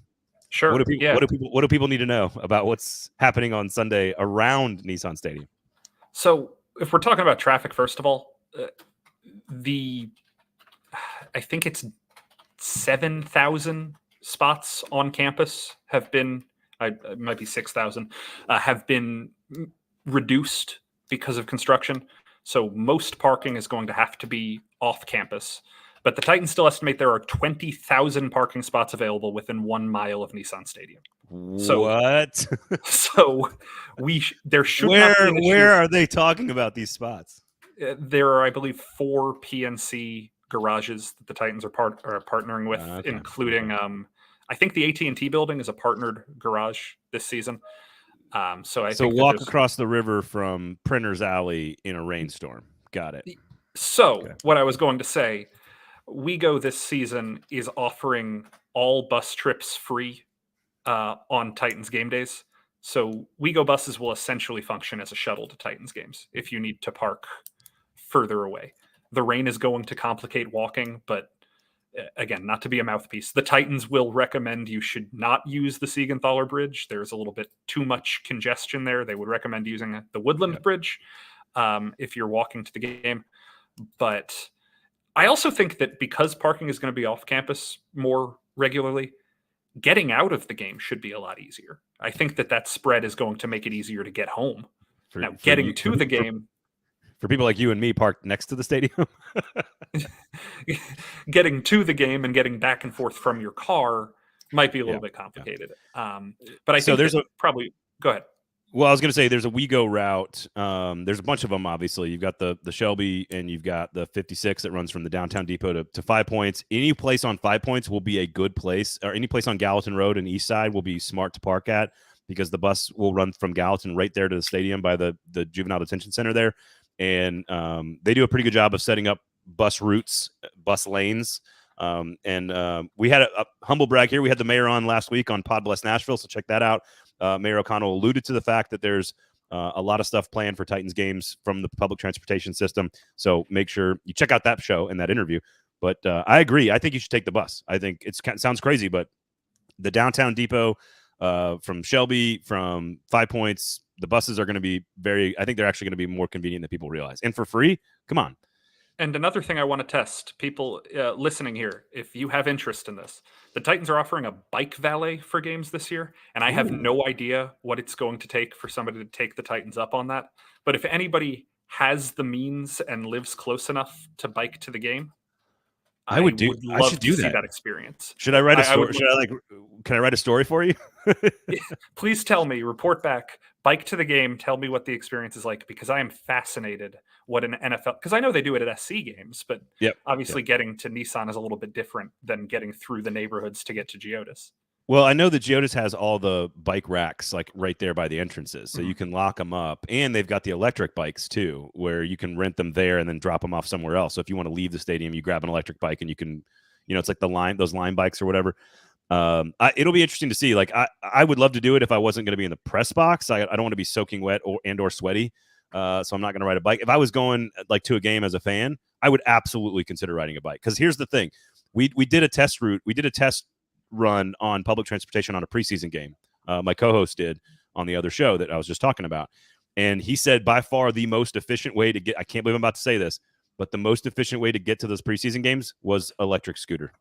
Sure. What do people need to know about what's happening on Sunday around Nissan Stadium? So, if we're talking about traffic, first of all, I think it's 7,000 spots on campus have been. It might be 6,000 have been reduced because of construction. So most parking is going to have to be off campus. But the Titans still estimate there are 20,000 parking spots available within 1 mile of Nissan Stadium. So, what? So there should not be an issue. Where are they talking about these spots? There are, I believe, 4 PNC garages that the Titans are partnering with, including I think the AT&T building is a partnered garage this season. So walk across the river from Printer's Alley in a rainstorm. Got it. So What I was going to say, WeGo this season is offering all bus trips free on Titans game days. So WeGo buses will essentially function as a shuttle to Titans games if you need to park further away. The rain is going to complicate walking, but again, not to be a mouthpiece, the Titans will recommend you should not use the Siegenthaler Bridge. There's a little bit too much congestion there. They would recommend using the Woodland Bridge if you're walking to the game. But I also think that because parking is going to be off campus more regularly, getting out of the game should be a lot easier. I think that spread is going to make it easier to get home. Getting to the game... For people like you and me parked next to the stadium. Getting to the game and getting back and forth from your car might be a little bit complicated. But I think there's probably... Go ahead. Well, I was going to say there's a WeGo route. There's a bunch of them, obviously. You've got the Shelby and you've got the 56 that runs from the downtown depot to 5 Points. Any place on 5 Points will be a good place, or any place on Gallatin Road and East Side will be smart to park at because the bus will run from Gallatin right there to the stadium by the Juvenile Detention Center there. And they do a pretty good job of setting up bus routes, bus lanes We had a humble brag here. We had the mayor on last week on Pod Bless Nashville, so check that out. Mayor O'Connell alluded to the fact that there's a lot of stuff planned for Titans games from the public transportation system. So make sure you check out that show and that interview. But I agree. I think you should take the bus. I think it sounds crazy, but the downtown depot from Shelby, from 5 Points, the buses are going to be I think they're actually going to be more convenient than people realize. And for free, come on. And another thing I want to test, people listening here, if you have interest in this, the Titans are offering a bike valet for games this year, and I have no idea what it's going to take for somebody to take the Titans up on that. But if anybody has the means and lives close enough to bike to the game, I should do that experience. Should I write a story? Can I write a story for you? Please tell me, report back, bike to the game, tell me what the experience is like, because I am fascinated what an NFL, because I know they do it at SC games, but obviously getting to Nissan is a little bit different than getting through the neighborhoods to get to Geodis. Well, I know that Geodis has all the bike racks like right there by the entrances, so you can lock them up, and they've got the electric bikes too, where you can rent them there and then drop them off somewhere else. So if you want to leave the stadium, you grab an electric bike and you can, it's like those line bikes or whatever. It'll be interesting to see. Like I would love to do it if I wasn't going to be in the press box. I don't want to be soaking wet or sweaty, so I'm not going to ride a bike. If I was going like to a game as a fan, I would absolutely consider riding a bike. Because here's the thing, we did a test route. We did a test run on public transportation on a preseason game. My co-host did on the other show that I was just talking about. And he said by far the most efficient way to get, I can't believe I'm about to say this, but the most efficient way to get to those preseason games was electric scooter.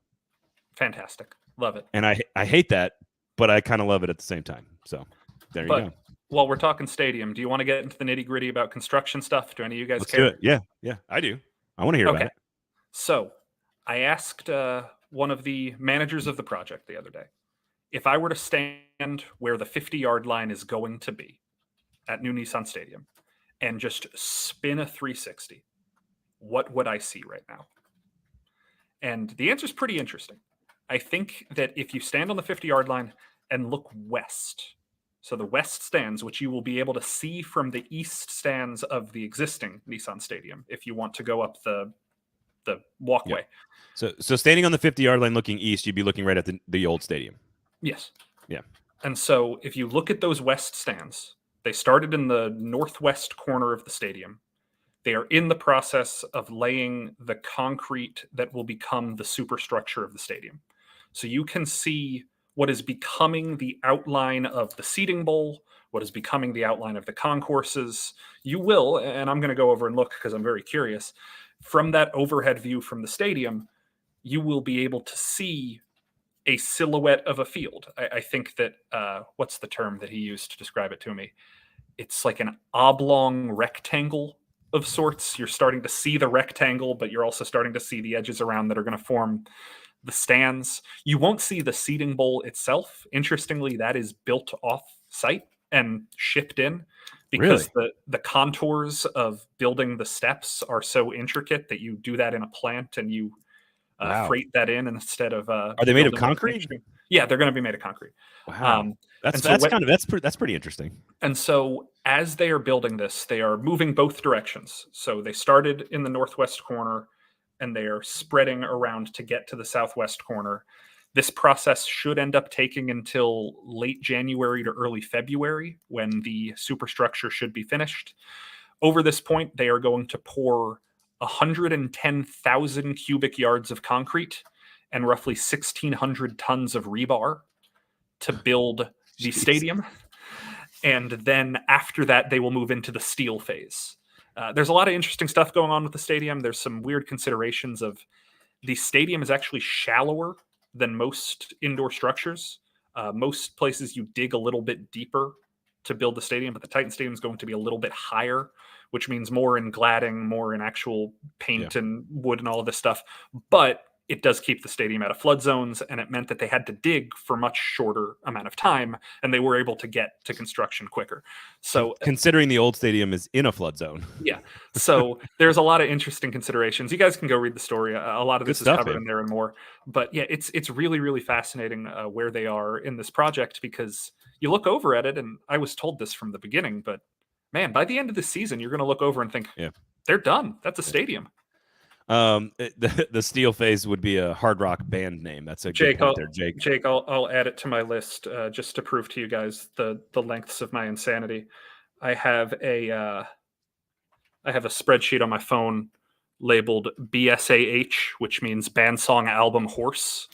Fantastic. Love it. And I hate that, but I kind of love it at the same time. So there you go. While we're talking stadium, do you want to get into the nitty gritty about construction stuff? Do any of you guys Let's care? do it. Yeah, I do. I want to hear about it. So I asked one of the managers of the project the other day, if I were to stand where the 50-yard line is going to be at new Nissan Stadium and just spin a 360, what would I see right now? And the answer is pretty interesting. I think that if you stand on the 50-yard line and look west, so the west stands, which you will be able to see from the east stands of the existing Nissan Stadium if you want to go up the walkway. Yeah. So standing on the 50-yard line looking east, you'd be looking right at the old stadium. Yes. Yeah. And so if you look at those west stands, they started in the northwest corner of the stadium. They are in the process of laying the concrete that will become the superstructure of the stadium. So you can see what is becoming the outline of the seating bowl, what is becoming the outline of the concourses. You will, and I'm going to go over and look because I'm very curious, from that overhead view from the stadium, you will be able to see a silhouette of a field. I think that, what's the term that he used to describe it to me? It's like an oblong rectangle of sorts. You're starting to see the rectangle, but you're also starting to see the edges around that are going to form the stands. You won't see the seating bowl itself. Interestingly, that is built off site and shipped in because the contours of building the steps are so intricate that you do that in a plant and you freight that in instead of. Are they made of concrete? Yeah, they're going to be made of concrete. Wow, that's pretty interesting. And so as they are building this, they are moving both directions. So they started in the northwest corner and they are spreading around to get to the southwest corner. This process should end up taking until late January to early February when the superstructure should be finished. Over this point, they are going to pour 110,000 cubic yards of concrete and roughly 1,600 tons of rebar to build the stadium. And then after that, they will move into the steel phase. There's a lot of interesting stuff going on with the stadium. There's some weird considerations of the stadium is actually shallower than most indoor structures. Most places you dig a little bit deeper to build the stadium, but the Titan Stadium is going to be a little bit higher, which means more in gladding, more in actual paint and wood and all of this stuff. But it does keep the stadium out of flood zones, and it meant that they had to dig for much shorter amount of time, and they were able to get to construction quicker. So considering the old stadium is in a flood zone. Yeah. So there's a lot of interesting considerations. You guys can go read the story. A lot of this is covered in there and more. But yeah, it's really, really fascinating where they are in this project, because you look over at it, and I was told this from the beginning, but man, by the end of the season, you're going to look over and think, they're done. That's a stadium. The Steel Face would be a hard rock band name. That's a Jake, good point there, Jake. Jake, I'll add it to my list just to prove to you guys the lengths of my insanity. I have a spreadsheet on my phone labeled BSAH, which means band song album horse.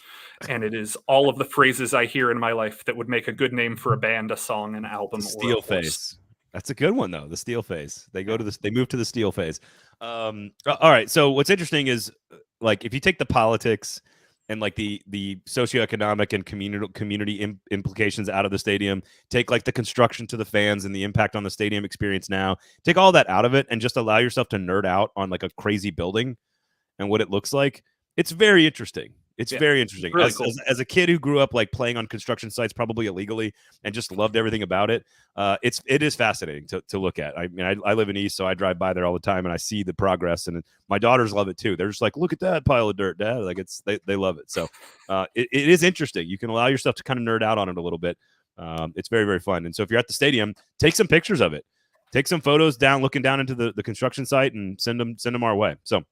And it is all of the phrases I hear in my life that would make a good name for a band, a song, an album, or Steel Face. That's a good one though. The Steel Face. They go to this. They move to the Steel Face. All right. So what's interesting is, like, if you take the politics and like the socioeconomic and community implications out of the stadium, take like the construction to the fans and the impact on the stadium experience now, take all that out of it and just allow yourself to nerd out on like a crazy building and what it looks like. It's very interesting. It's very interesting. Really cool. As a kid who grew up like playing on construction sites, probably illegally, and just loved everything about it, it is fascinating to look at. I mean, I live in East, so I drive by there all the time, and I see the progress. And my daughters love it too. They're just like, "Look at that pile of dirt, Dad!" Like they love it. So it is interesting. You can allow yourself to kind of nerd out on it a little bit. It's very, very fun. And so if you're at the stadium, take some pictures of it. Take some photos looking down into the construction site, and send them our way. So.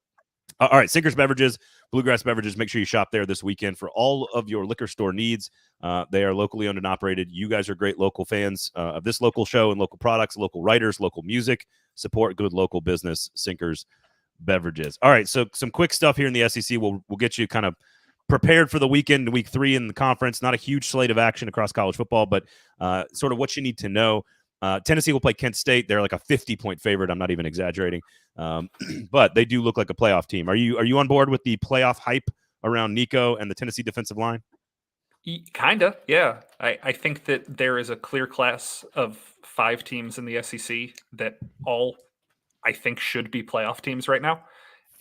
All right, Sinkers Beverages, Bluegrass Beverages. Make sure you shop there this weekend for all of your liquor store needs. They are locally owned and operated. You guys are great local fans of this local show and local products, local writers, local music. Support good local business, Sinkers Beverages. All right, so some quick stuff here in the SEC. We'll get you kind of prepared for the weekend, week 3 in the conference. Not a huge slate of action across college football, but sort of what you need to know. Tennessee will play Kent State. They're like a 50-point favorite. I'm not even exaggerating. But they do look like a playoff team. Are you on board with the playoff hype around Nico and the Tennessee defensive line? Kinda, yeah. I think that there is a clear class of 5 teams in the SEC that all I think should be playoff teams right now.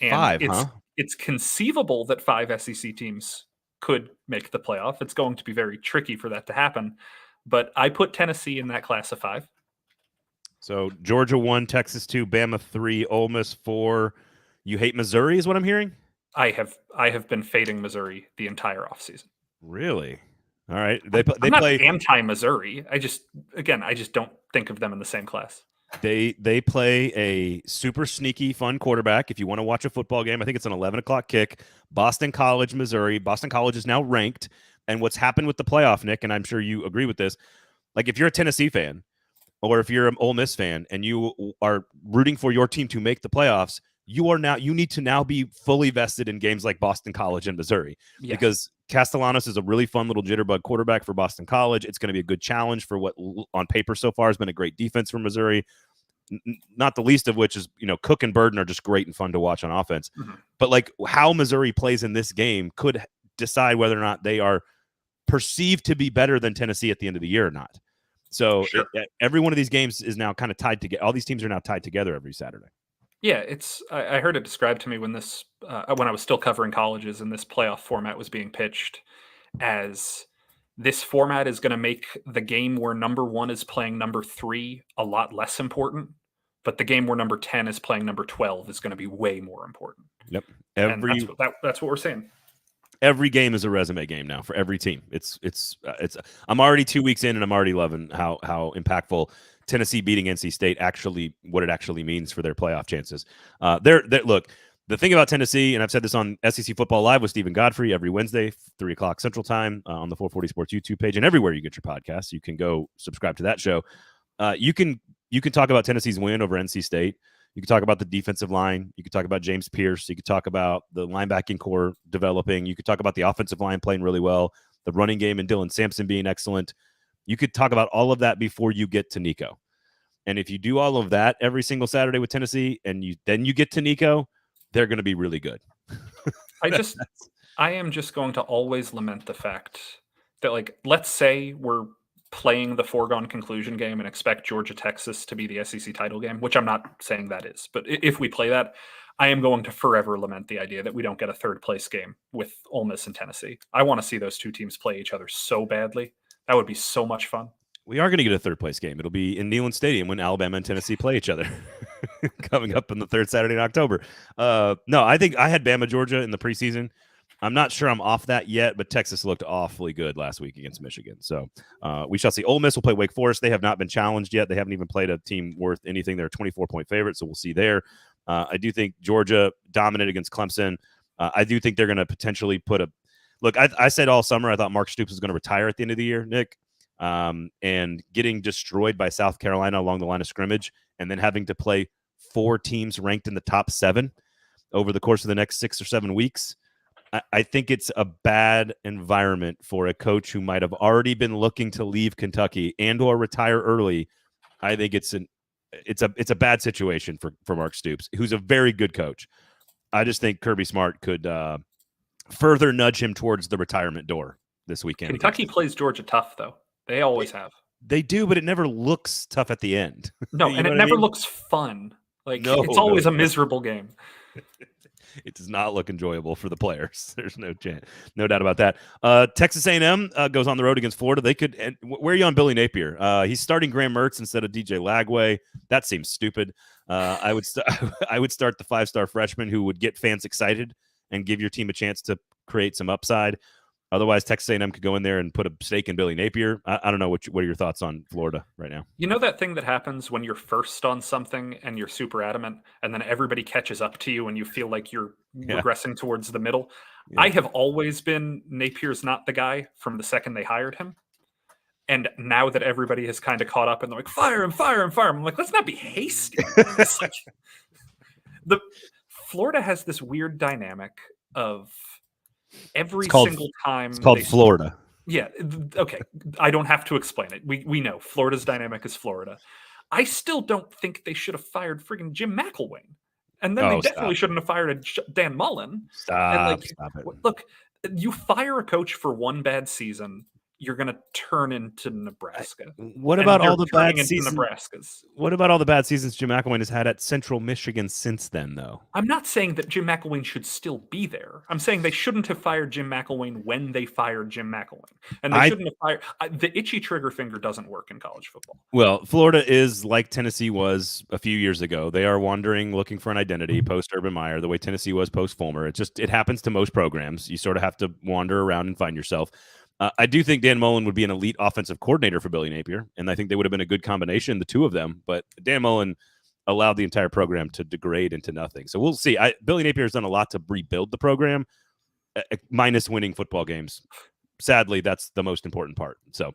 And it's conceivable that 5 SEC teams could make the playoff. It's going to be very tricky for that to happen. But I put Tennessee in that class of 5. So Georgia 1, Texas 2, Bama 3, Ole Miss 4. You hate Missouri is what I'm hearing? I have been fading Missouri the entire offseason. Really? All right. I'm not anti-Missouri. I just don't think of them in the same class. They play a super sneaky, fun quarterback. If you want to watch a football game, I think it's an 11 o'clock kick. Boston College, Missouri. Boston College is now ranked. And what's happened with the playoff, Nick, and I'm sure you agree with this, like if you're a Tennessee fan or if you're an Ole Miss fan and you are rooting for your team to make the playoffs, you need to now be fully vested in games like Boston College and Missouri because Castellanos is a really fun little jitterbug quarterback for Boston College. It's going to be a good challenge for what on paper so far has been a great defense for Missouri. Not the least of which is, Cook and Burden are just great and fun to watch on offense. Mm-hmm. But like how Missouri plays in this game could decide whether or not they are perceived to be better than Tennessee at the end of the year or not. So every one of these games is now kind of tied together. All these teams are now tied together every Saturday. Yeah, I heard it described to me when when I was still covering colleges and this playoff format was being pitched as this format is going to make the game where number 1 is playing number 3 a lot less important, but the game where number 10 is playing number 12 is going to be way more important. Yep. That's what we're saying. Every game is a resume game now for every team. It's. I'm already 2 weeks in, and I'm already loving how impactful Tennessee beating NC State what it actually means for their playoff chances. Look, the thing about Tennessee, and I've said this on SEC Football Live with Stephen Godfrey every Wednesday, 3:00 Central Time on the 440 Sports YouTube page, and everywhere you get your podcasts, you can go subscribe to that show. You can talk about Tennessee's win over NC State. You could talk about the defensive line. You could talk about James Pierce. You could talk about the linebacking core developing. You could talk about the offensive line playing really well, the running game and Dylan Sampson being excellent. You could talk about all of that before you get to Nico. And if you do all of that every single Saturday with Tennessee and then you get to Nico, they're going to be really good. I am just going to always lament the fact that, like, let's say we're playing the foregone conclusion game and expect Georgia, Texas to be the SEC title game, which I'm not saying that is. But if we play that, I am going to forever lament the idea that we don't get a 3rd place game with Ole Miss and Tennessee. I want to see those 2 teams play each other so badly. That would be so much fun. We are going to get a 3rd place game. It'll be in Neyland Stadium when Alabama and Tennessee play each other coming up on the 3rd Saturday in October. No, I think I had Bama, Georgia in the preseason. I'm not sure I'm off that yet, but Texas looked awfully good last week against Michigan. So we shall see. Ole Miss will play Wake Forest. They have not been challenged yet. They haven't even played a team worth anything. They're a 24-point favorite, so we'll see there. I do think Georgia dominated against Clemson. I do think they're going to potentially put a look. I said all summer I thought Mark Stoops was going to retire at the end of the year, Nick, and getting destroyed by South Carolina along the line of scrimmage, and then having to play 4 teams ranked in the top 7 over the course of the next 6 or 7 weeks. I think it's a bad environment for a coach who might have already been looking to leave Kentucky and or retire early. I think it's a bad situation for Mark Stoops, who's a very good coach. I just think Kirby Smart could further nudge him towards the retirement door this weekend. Kentucky plays Georgia tough, though. They always have. They do, but it never looks tough at the end. No, and it never looks fun. It's always a miserable game. It does not look enjoyable for the players. There's no doubt about that. Texas A&M goes on the road against Florida. They could. And where are you on Billy Napier? He's starting Graham Mertz instead of DJ Lagway. That seems stupid. I would start the 5-star freshman who would get fans excited and give your team a chance to create some upside. Otherwise, Texas A&M could go in there and put a stake in Billy Napier. I don't know what are your thoughts on Florida right now? You know that thing that happens when you're first on something and you're super adamant, and then everybody catches up to you and you feel like you're regressing towards the middle? Yeah. I have always been Napier's not the guy from the second they hired him. And now that everybody has kind of caught up and they're like, fire him, fire him, fire him. I'm like, let's not be hasty. Florida has this weird dynamic of every single time. It's called Florida. Yeah. Okay. I don't have to explain it. We know Florida's dynamic is Florida. I still don't think they should have fired friggin' Jim McElwain. And then they definitely shouldn't have fired Dan Mullen. Stop it. Look, you fire a coach for one bad season, you're going to turn into Nebraska. What about all the bad seasons? Nebraskas? What about all the bad seasons Jim McElwain has had at Central Michigan since then, though? I'm not saying that Jim McElwain should still be there. I'm saying they shouldn't have fired Jim McElwain when they fired Jim McElwain. And they shouldn't have fired... the itchy trigger finger doesn't work in college football. Well, Florida is like Tennessee was a few years ago. They are wandering, looking for an identity post-Urban Meyer, the way Tennessee was post-Fulmer. It happens to most programs. You sort of have to wander around and find yourself. I do think Dan Mullen would be an elite offensive coordinator for Billy Napier, and I think they would have been a good combination, the two of them. But Dan Mullen allowed the entire program to degrade into nothing. So we'll see. Billy Napier has done a lot to rebuild the program, minus winning football games. Sadly, that's the most important part. So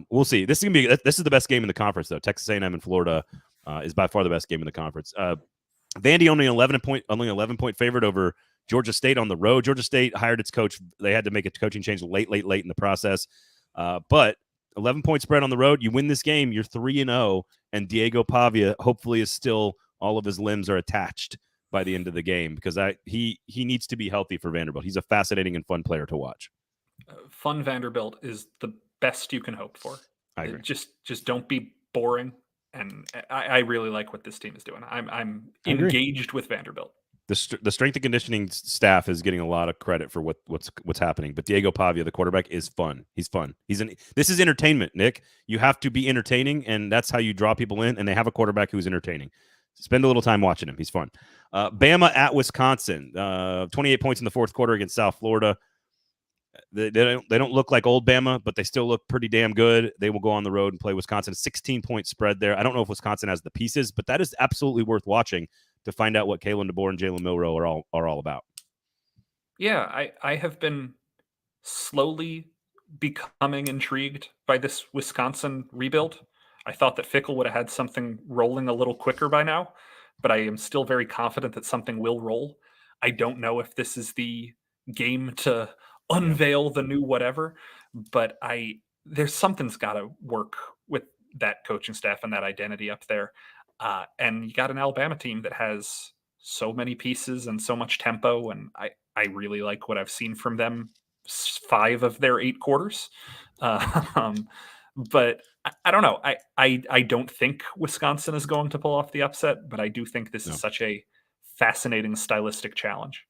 we'll see. This is the best game in the conference, though. Texas A&M and Florida is by far the best game in the conference. Vandy only 11 point favorite over Georgia State on the road. Georgia State hired its coach. They had to make a coaching change late in the process. But 11-point spread on the road. You win this game, you're 3-0, and Diego Pavia hopefully is still all of his limbs are attached by the end of the game because he needs to be healthy for Vanderbilt. He's a fascinating and fun player to watch. Fun Vanderbilt is the best you can hope for. I agree. Just don't be boring. And I really like what this team is doing. I'm engaged with Vanderbilt. The strength and conditioning staff is getting a lot of credit for what's happening. But Diego Pavia, the quarterback, is fun. He's fun. This is entertainment, Nick. You have to be entertaining, and that's how you draw people in. And they have a quarterback who's entertaining. Spend a little time watching him. He's fun. Bama at Wisconsin. 28 points in the fourth quarter against South Florida. They don't look like old Bama, but they still look pretty damn good. They will go on the road and play Wisconsin. 16-point spread there. I don't know if Wisconsin has the pieces, but that is absolutely worth watching to find out what Kalen DeBoer and Jalen Milroe are all about. Yeah, I have been slowly becoming intrigued by this Wisconsin rebuild. I thought that Fickle would have had something rolling a little quicker by now, but I am still very confident that something will roll. I don't know if this is the game to unveil the new whatever, but there's something's got to work with that coaching staff and that identity up there. And you got an Alabama team that has so many pieces and so much tempo, and I really like what I've seen from them 5 of their 8 quarters. But I don't know. I don't think Wisconsin is going to pull off the upset, but I do think this is such a fascinating stylistic challenge.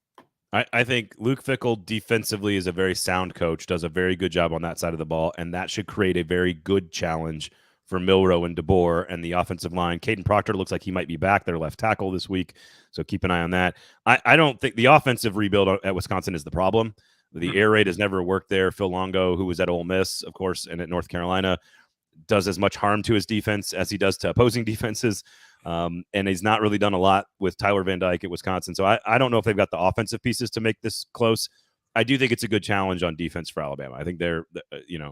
I think Luke Fickell defensively is a very sound coach, does a very good job on that side of the ball, and that should create a very good challenge for Milroe and DeBoer and the offensive line. Caden Proctor looks like he might be back, their left tackle this week, so keep an eye on that. I don't think the offensive rebuild at Wisconsin is the problem. The air raid has never worked there. Phil Longo, who was at Ole Miss, of course, and at North Carolina, does as much harm to his defense as he does to opposing defenses. And he's not really done a lot with Tyler Van Dyke at Wisconsin. So I don't know if they've got the offensive pieces to make this close. I do think it's a good challenge on defense for Alabama. I think they're,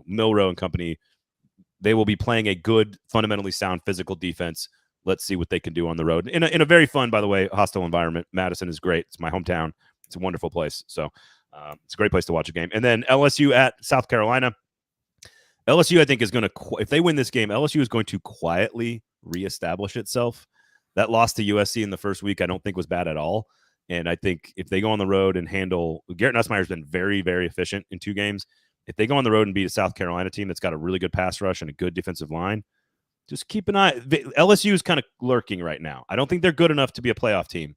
Milroe and company, they will be playing a good, fundamentally sound physical defense. Let's see what they can do on the road in a very fun, by the way, hostile environment. Madison is great. It's my hometown. It's a wonderful place. So it's a great place to watch a game. And then LSU at South Carolina. LSU, I think, is going to, if they win this game, LSU is going to quietly reestablish itself. That loss to USC in the first week, I don't think was bad at all. And I think if they go on the road and handle, Garrett Nussmeier's been very, very efficient in 2 games. If they go on the road and beat a South Carolina team that's got a really good pass rush and a good defensive line, just keep an eye. LSU is kind of lurking right now. I don't think they're good enough to be a playoff team,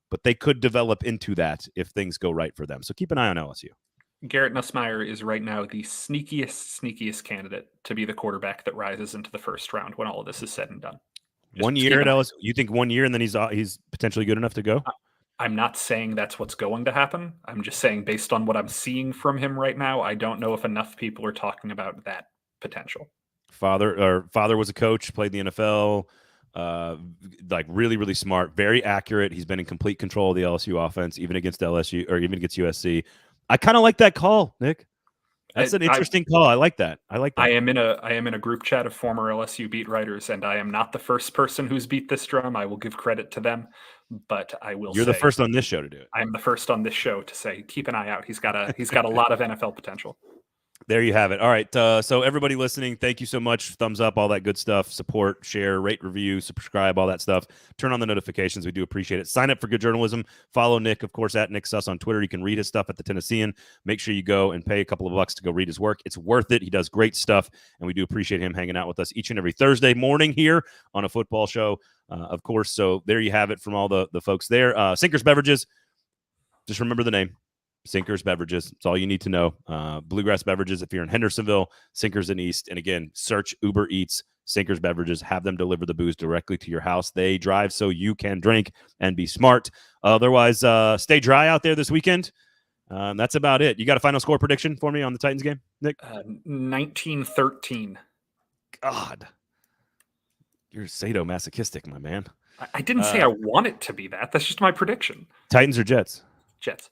but they could develop into that if things go right for them. So keep an eye on LSU. Garrett Nussmeier is right now the sneakiest candidate to be the quarterback that rises into the first round when all of this is said and done. Just 1 year at LSU? You think 1 year and then he's potentially good enough to go? I'm not saying that's what's going to happen. I'm just saying based on what I'm seeing from him right now, I don't know if enough people are talking about that potential. Father was a coach, played the NFL, like really, really smart, very accurate. He's been in complete control of the LSU offense, even against LSU or even against USC. I kind of like that call, Nick. That's an interesting call. I like that. I am in a group chat of former LSU beat writers, and I am not the first person who's beat this drum. I will give credit to them, but I will. You're the first on this show to do it. I am the first on this show to say keep an eye out. He's got a lot of NFL potential. There you have it. All right. So everybody listening, thank you so much. Thumbs up, all that good stuff. Support, share, rate, review, subscribe, all that stuff. Turn on the notifications. We do appreciate it. Sign up for good journalism. Follow Nick, of course, at Nick Suss on Twitter. You can read his stuff at the Tennessean. Make sure you go and pay a couple of bucks to go read his work. It's worth it. He does great stuff, and we do appreciate him hanging out with us each and every Thursday morning here on a football show, of course. So there you have it from all the folks there. Sinkers Beverages. Just remember the name. Sinkers Beverages. It's all you need to know. Bluegrass Beverages if you're in Hendersonville, Sinkers in East. And again, search Uber Eats, Sinkers Beverages. Have them deliver the booze directly to your house. They drive so you can drink and be smart. Otherwise, stay dry out there this weekend. That's about it. You got a final score prediction for me on the Titans game, Nick? 19-13. God. You're sadomasochistic, my man. I didn't say I want it to be that. That's just my prediction. Titans or Jets? Jets.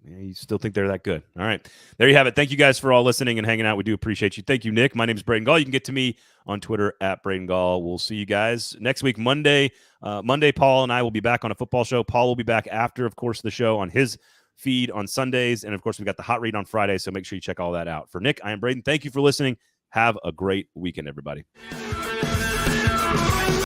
Yeah, you still think they're that good. All right. There you have it. Thank you guys for all listening and hanging out. We do appreciate you. Thank you, Nick. My name is Braden Gall. You can get to me on Twitter at Braden Gall. We'll see you guys next week, Monday. Paul and I will be back on a football show. Paul will be back after, of course, the show on his feed on Sundays. And, of course, we got the hot read on Friday, so make sure you check all that out. For Nick, I am Braden. Thank you for listening. Have a great weekend, everybody.